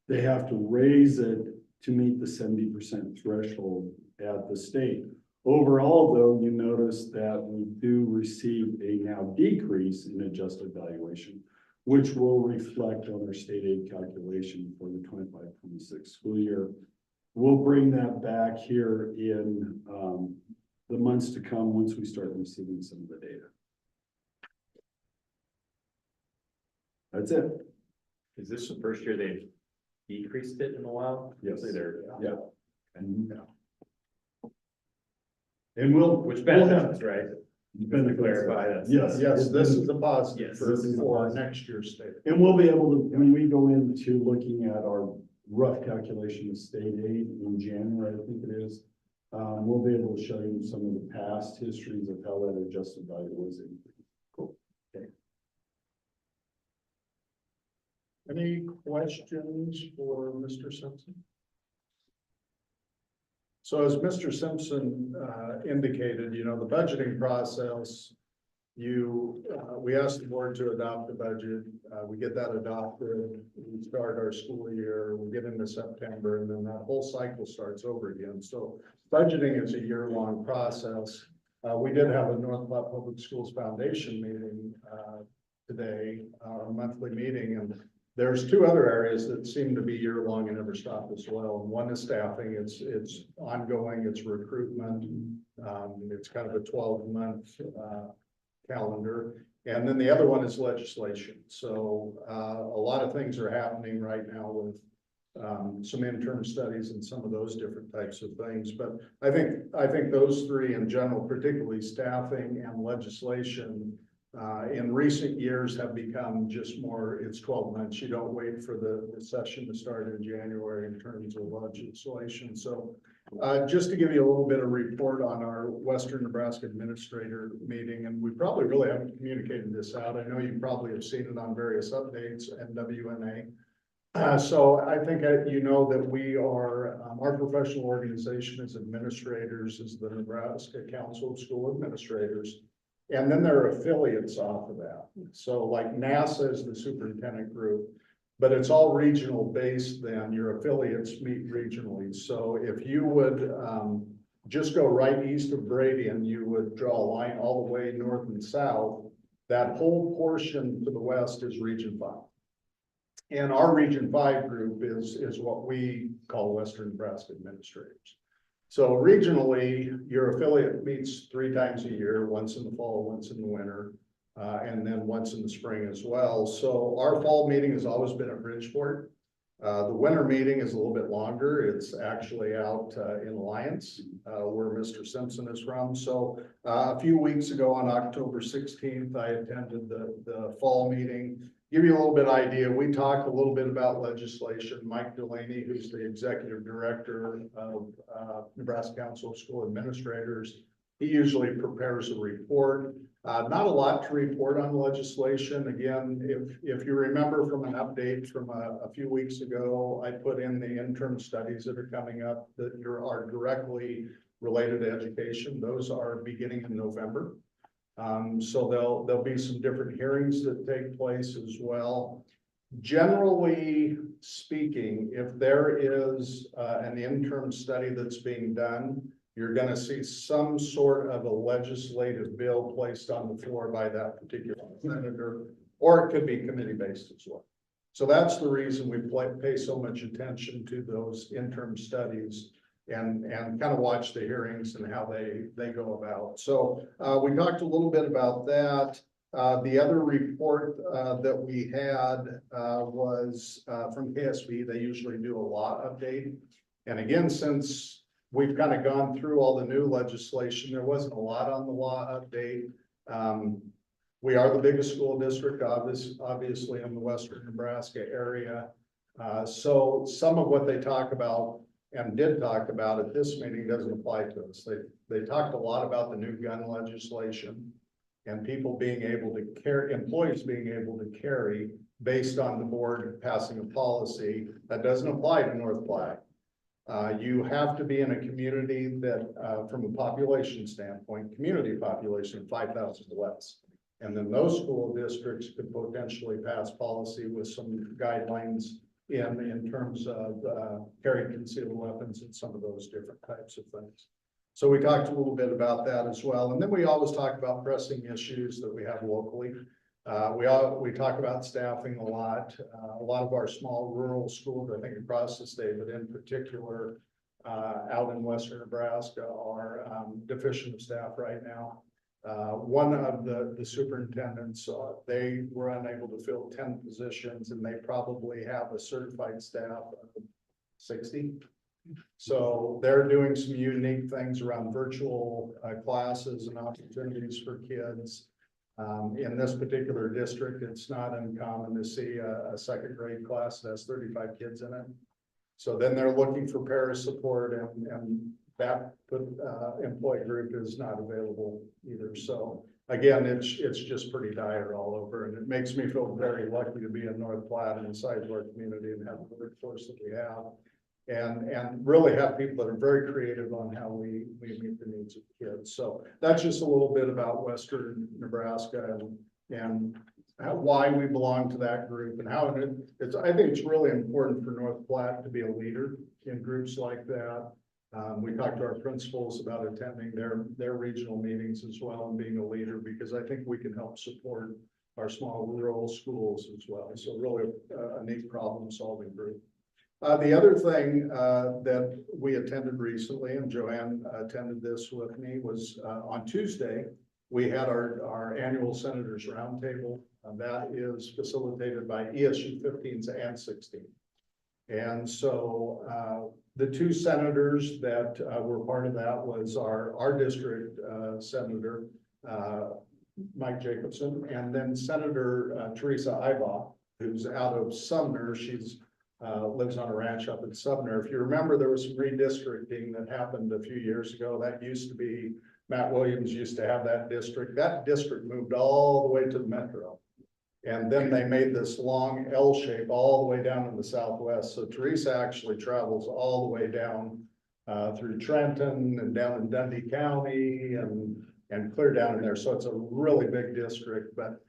they have to raise it to meet the 70% threshold at the state. Overall, though, you notice that we do receive a now decrease in adjusted valuation, which will reflect on our state aid calculation for the 25-26 school year. We'll bring that back here in the months to come once we start receiving some of the data. That's it. Is this the first year they've decreased it in a while? Yes. Usually they're, Yeah. And we'll. which benefits, right? Benefits. Clarify that. Yes. Yes, this is a positive Yes, for this is a positive. next year's state. And we'll be able to, when we go into looking at our rough calculation of state aid in January, I think it is, we'll be able to show you some of the past histories of how that adjusted value was. Cool. Okay. Any questions for Mr. Simpson? So as Mr. Simpson indicated, you know, the budgeting process, we asked the board to adopt the budget. We get that adopted, we start our school year, we get into September, and then that whole cycle starts over again. So budgeting is a year-long process. We did have a North Platte Public Schools Foundation meeting today, our monthly meeting, and there's two other areas that seem to be year-long and never stop as well. And one is staffing, it's ongoing, it's recruitment. It's kind of a 12-month calendar. And then the other one is legislation. So a lot of things are happening right now with some interim studies and some of those different types of things. But I think those three in general, particularly staffing and legislation, in recent years have become just more, it's 12 months. You don't wait for the session to start in January in terms of legislation. So just to give you a little bit of report on our Western Nebraska Administrator meeting, and we probably really haven't communicated this out. I know you probably have seen it on various updates and WNA. So I think you know that we are, our professional organization as administrators is the Nebraska Council of School Administrators. And then there are affiliates off of that. So like NASA is the superintendent group, but it's all regional based then. Your affiliates meet regionally. So if you would just go right east of Brady and you would draw a line all the way north and south, that whole portion to the west is Region 5. And our Region 5 group is what we call Western Nebraska Administrators. So regionally, your affiliate meets 3 times a year, once in the fall, once in the winter, and then once in the spring as well. So our fall meeting has always been at Bridgeport. The winter meeting is a little bit longer. It's actually out in Alliance, where Mr. Simpson is from. So a few weeks ago on October 16th, I attended the fall meeting. Give you a little bit of idea. We talked a little bit about legislation. Mike Delaney, who's the executive director of Nebraska Council of School Administrators, he usually prepares a report. Not a lot to report on legislation. Again, if you remember from an update from a few weeks ago, I put in the interim studies that are coming up that are directly related to education. Those are beginning in November. So there'll be some different hearings that take place as well. Generally speaking, if there is an interim study that's being done, you're going to see some sort of a legislative bill placed on the floor by that particular senator, or it could be committee-based as well. So that's the reason we pay so much attention to those interim studies and kind of watch the hearings and how they go about. So we talked a little bit about that. The other report that we had was from KSB. They usually do a law update. And again, since we've kind of gone through all the new legislation, there wasn't a lot on the law update. We are the biggest school district, obviously in the Western Nebraska area. So some of what they talk about and did talk about at this meeting doesn't apply to us. They talked a lot about the new gun legislation and people being able to carry, employees being able to carry based on the board passing a policy that doesn't apply to North Platte. You have to be in a community that, from a population standpoint, community population of 5,000 or less. And then those school districts could potentially pass policy with some guidelines in terms of carrying concealed weapons and some of those different types of things. So we talked a little bit about that as well. And then we always talk about pressing issues that we have locally. We talk about staffing a lot. A lot of our small rural schools, I think across the state, but in particular out in Western Nebraska, are deficient of staff right now. One of the superintendents, they were unable to fill 10 positions, and they probably have a certified staff of 60. So they're doing some unique things around virtual classes and opportunities for kids. In this particular district, it's not uncommon to see a second grade class that has 35 kids in it. So then they're looking for para support, and that employee group is not available either. So again, it's just pretty dire all over, and it makes me feel very lucky to be in North Platte and the size of our community and have the workforce that we have, and really have people that are very creative on how we meet the needs of kids. So that's just a little bit about Western Nebraska and why we belong to that group, and how I think it's really important for North Platte to be a leader in groups like that. We talked to our principals about attending their regional meetings as well and being a leader, because I think we can help support our small rural schools as well. So really a neat problem solving group. The other thing that we attended recently, and Joanne attended this with me, was on Tuesday, we had our annual Senators Roundtable. That is facilitated by ESU 15s and 16. And so the two senators that were part of that was our district senator, Mike Jacobson, and then Senator Teresa Iba, who's out of Sumner. She's lives on a ranch up in Sumner. If you remember, there was some redistricting that happened a few years ago. That used to be, Matt Williams used to have that district. That district moved all the way to the metro. And then they made this long L shape all the way down in the southwest. So Teresa actually travels all the way down through Trenton and down in Dundee County and clear down in there. So it's a really big district. But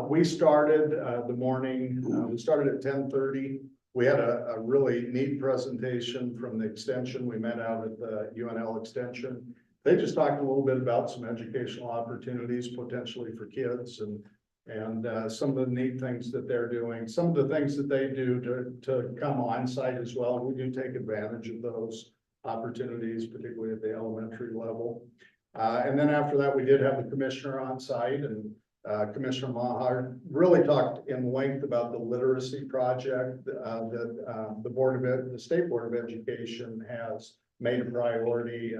we started the morning, we started at 10:30. We had a really neat presentation from the extension. We met out at the UNL extension. They just talked a little bit about some educational opportunities potentially for kids and some of the neat things that they're doing, some of the things that they do to come on site as well. We do take advantage of those opportunities, particularly at the elementary level. And then after that, we did have the commissioner on site, and Commissioner Maher really talked in length about the literacy project that the State Board of Education has made a priority,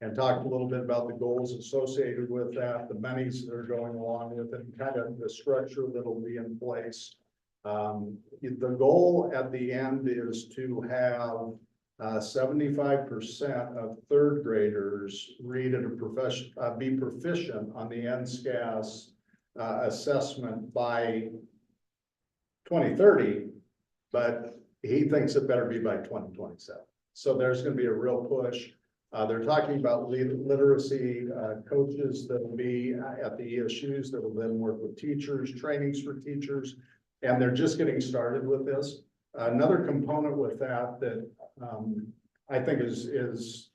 and talked a little bit about the goals associated with that, the monies that are going along with it, and kind of the structure that'll be in place. The goal at the end is to have 75% of third graders read at a profession, be proficient on the NSCAS assessment by 2030, but he thinks it better be by 2027. So there's going to be a real push. They're talking about literacy coaches that will be at the ESUs that will then work with teachers, trainings for teachers, and they're just getting started with this. Another component with that I think is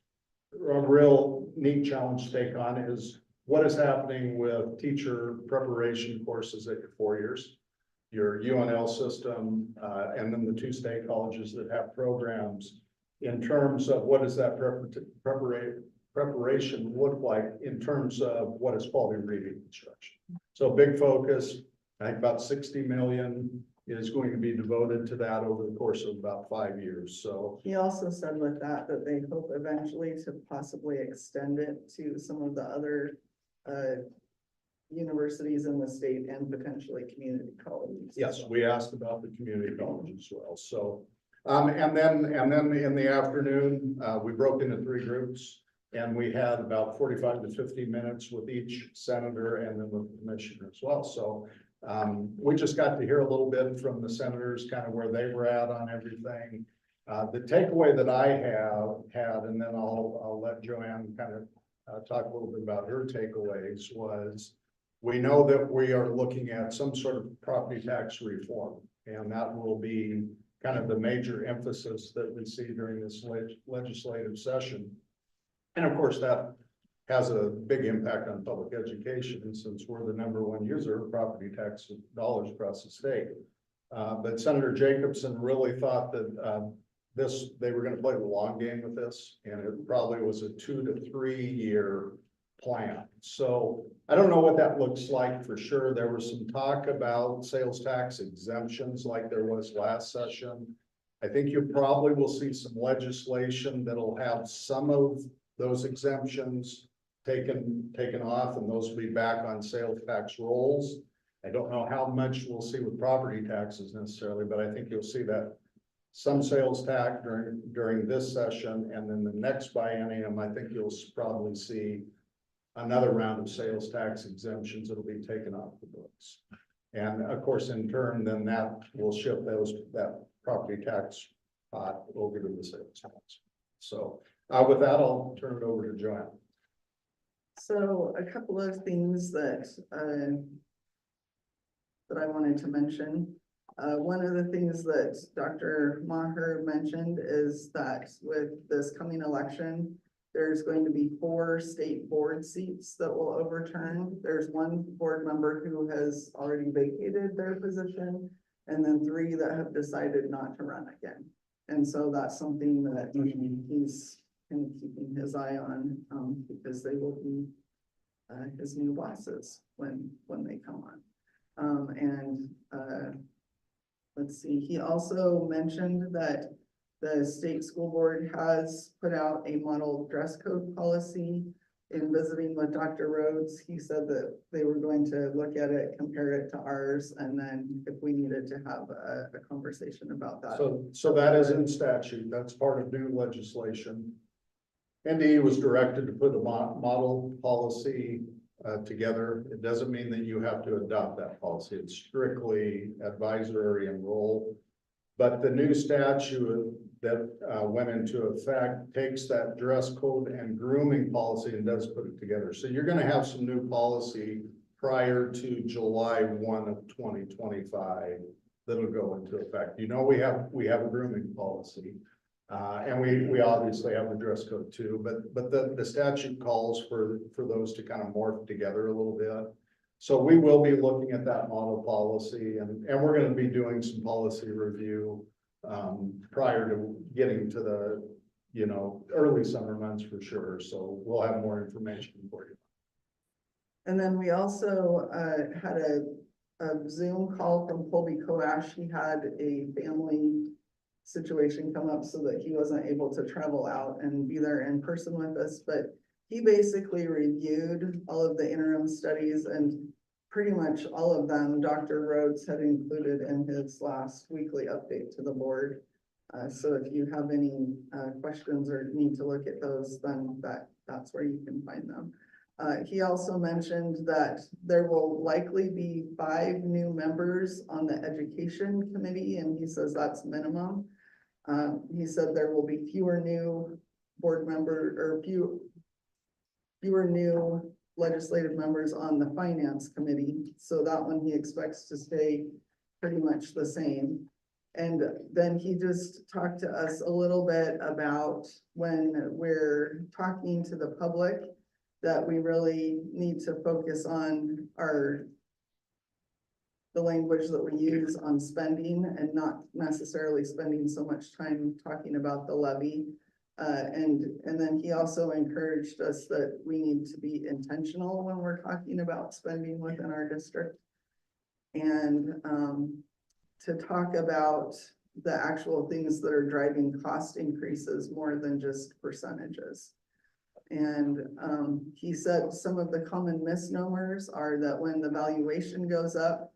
a real neat challenge to take on is what is happening with teacher preparation courses at your 4 years, your UNL system, and then the two state colleges that have programs, in terms of what does that preparation look like in terms of what is quality reading instruction. So big focus, I think about 60 million is going to be devoted to that over the course of about 5 years. So He also said with that they hope eventually to possibly extend it to some of the other universities in the state and potentially community colleges. yes, we asked about the community college as well. So and then in the afternoon, we broke into 3 groups, and we had about 45 to 50 minutes with each senator and then with the commissioner as well. So we just got to hear a little bit from the senators, kind of where they were at on everything. The takeaway that I have had, and then I'll let Joanne kind of talk a little bit about her takeaways, was we know that we are looking at some sort of property tax reform, and that will be kind of the major emphasis that we see during this legislative session. And of course, that has a big impact on public education, since we're the #1 user of property tax dollars across the state. But Senator Jacobson really thought that they were going to play the long game with this, and it probably was a 2 to 3 year plan. So I don't know what that looks like for sure. There was some talk about sales tax exemptions like there was last session. I think you probably will see some legislation that'll have some of those exemptions taken off, and those will be back on sales tax rolls. I don't know how much we'll see with property taxes necessarily, but I think you'll see that some sales tax during this session, and then the next biennium, I think you'll probably see another round of sales tax exemptions that'll be taken off the books. And of course, in turn, then that will shift that property tax pot over to the sales tax. So with that, I'll turn it over to Joanne. So a couple of things that I wanted to mention. One of the things that Dr. Maher mentioned is that with this coming election, There's going to be 4 state board seats that will overturn. There's 1 board member who has already vacated their position, and then 3 that have decided not to run again. And so that's something that he's kind of keeping his eye on, because they will be his new bosses when they come on. Let's see, he also mentioned that the state school board has put out a model dress code policy. In visiting with Dr. Rhodes, he said that they were going to look at it, compare it to ours, and then if we needed to have a conversation about that. So that is in statute. That's part of new legislation. NDE was directed to put a model policy together. It doesn't mean that you have to adopt that policy. It's strictly advisory and role. But the new statute that went into effect takes that dress code and grooming policy and does put it together. So you're gonna have some new policy prior to July 1 of 2025 that'll go into effect. You know, we have a grooming policy. And we obviously have the dress code too, but the statute calls for those to kind of morph together a little bit. So we will be looking at that model policy and we're going to be doing some policy review prior to getting to the, you know, early summer months for sure. So we'll have more information for you. And then we also had a Zoom call from Colby Coash. He had a family situation come up so that he wasn't able to travel out and be there in person with us, but he basically reviewed all of the interim studies and pretty much all of them Dr. Rhodes had included in his last weekly update to the board. So if you have any questions or need to look at those, then that's where you can find them. He also mentioned that there will likely be 5 new members on the education committee, and he says that's minimum. He said there will be fewer new board member or fewer new legislative members on the finance committee. So that one he expects to stay pretty much the same. And then he just talked to us a little bit about when we're talking to the public that we really need to focus on the language that we use on spending and not necessarily spending so much time talking about the levy. And then he also encouraged us that we need to be intentional when we're talking about spending within our district. And to talk about the actual things that are driving cost increases more than just percentages. And he said some of the common misnomers are that when the valuation goes up,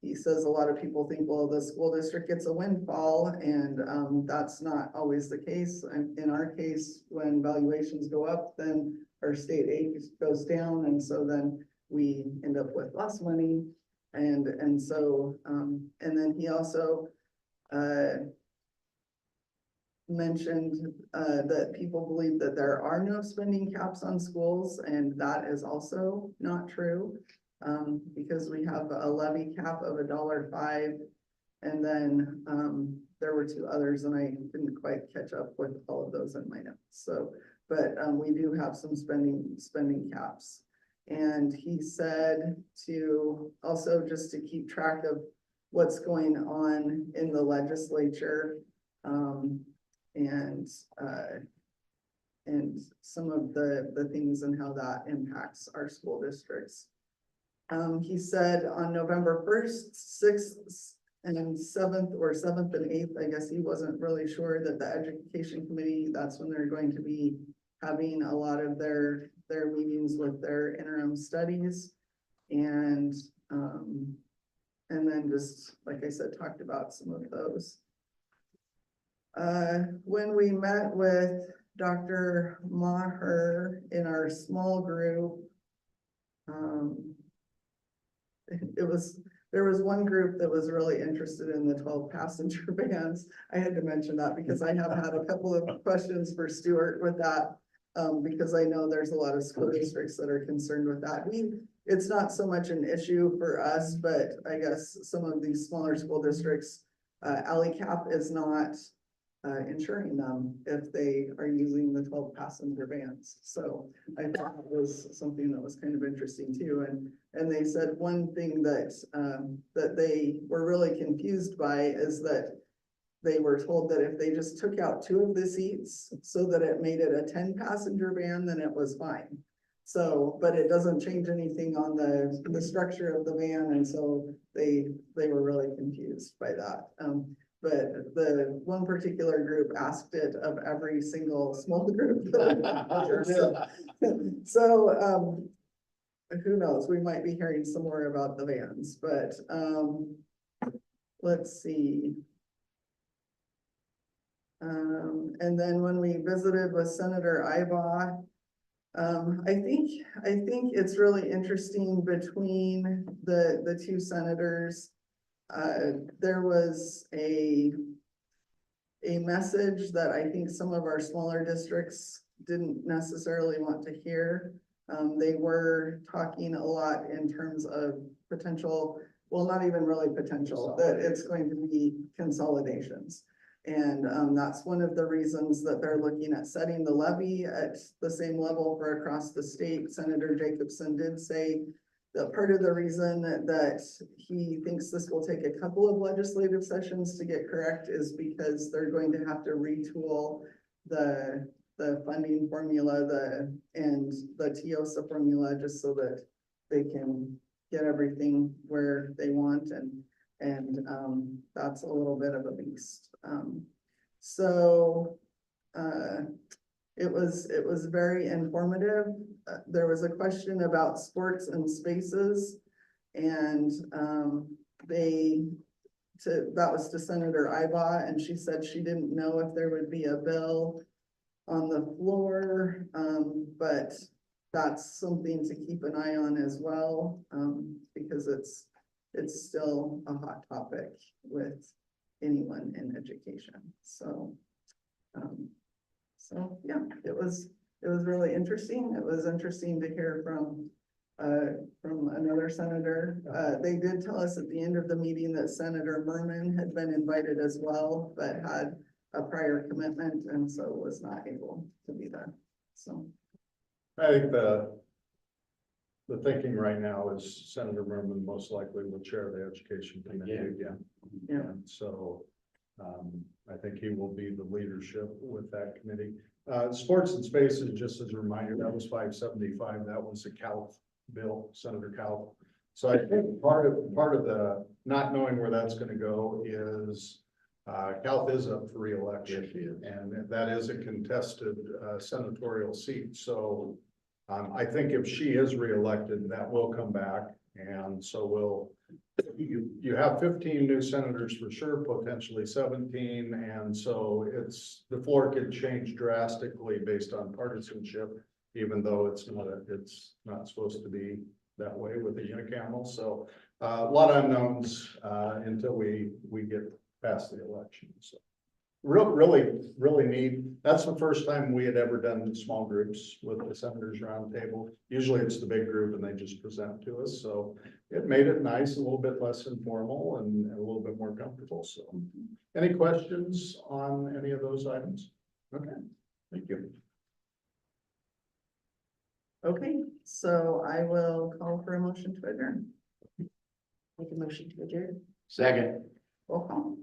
he says a lot of people think, well, the school district gets a windfall, and that's not always the case. And in our case, when valuations go up, then our state aid goes down, and so then we end up with less money. And so, and then he also mentioned that people believe that there are no spending caps on schools, and that is also not true. Because we have a levy cap of $1.05, and then there were 2 others, and I didn't quite catch up with all of those in my notes. So, but we do have some spending caps. And he said to also just to keep track of what's going on in the legislature, and some of the things and how that impacts our school districts. He said on November 1st, 6th and 7th, or 7th and 8th, I guess he wasn't really sure, that the education committee, that's when they're going to be having a lot of their meetings with their interim studies. And then just, like I said, talked about some of those. When we met with Dr. Maher in our small group, there was one group that was really interested in the 12-passenger vans. I had to mention that because I have had a couple of questions for Stuart with that, because I know there's a lot of school districts that are concerned with that. It's not so much an issue for us, but I guess some of these smaller school districts, alley cap is not insuring them if they are using the 12-passenger vans. So I thought it was something that was kind of interesting too. And they said one thing that, that they were really confused by is that they were told that if they just took out 2 of the seats so that it made it a 10-passenger van, then it was fine. So, but it doesn't change anything on the structure of the van, and so they were really confused by that. But the one particular group asked it of every single small group. So, who knows, we might be hearing some more about the vans, but, let's see. And then when we visited with Senator Iba, I think it's really interesting between the 2 senators. There was a message that I think some of our smaller districts didn't necessarily want to hear. They were talking a lot in terms of potential, well, not even really potential, that it's going to be consolidations. And that's one of the reasons that they're looking at setting the levy at the same level for across the state. Senator Jacobson did say that part of the reason that he thinks this will take a couple of legislative sessions to get correct is because they're going to have to retool the funding formula, and the TIOSA formula, just so that they can get everything where they want, and that's a little bit of a beast. So it was very informative. There was a question about sports and spaces, and that was to Senator Iba, and she said she didn't know if there would be a bill on the floor, but that's something to keep an eye on as well, because it's still a hot topic with anyone in education. So, yeah, it was really interesting. It was interesting to hear from another senator. They did tell us at the end of the meeting that Senator Merman had been invited as well, but had a prior commitment and so was not able to be there. So I think the thinking right now is Senator Merman most likely will chair the education committee again. Yeah. And so I think he will be the leadership with that committee. Sports and spaces, just as a reminder, that was 575. That was a Calif bill, Senator Calif. So I think part of the not knowing where that's going to go is Calif is up for re-election, and that is a contested senatorial seat. So I think if she is re-elected, that will come back, and so you have 15 new senators for sure, potentially 17, and so the floor could change drastically based on partisanship, even though it's not supposed to be that way with the unicameral. So a lot of unknowns until we get past the election. So really neat. That's the first time we had ever done small groups with the senators round table. Usually it's the big group and they just present to us. So it made it nice, a little bit less informal and a little bit more comfortable. So any questions on any of those items? Okay, thank you. okay, so I will call for a motion to adjourn. Make a motion to adjourn. Second. Roll call.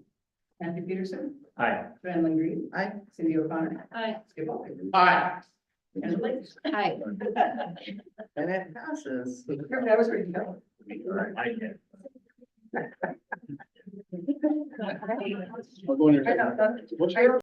Matthew Peterson, Hi. Brandon Green, Aye. Cindy O'Connor, Hi. Skip Hall. Aye. Angela Blake. Hi. And it passes. Remember, I was ready to go. We're going to. I know. What's your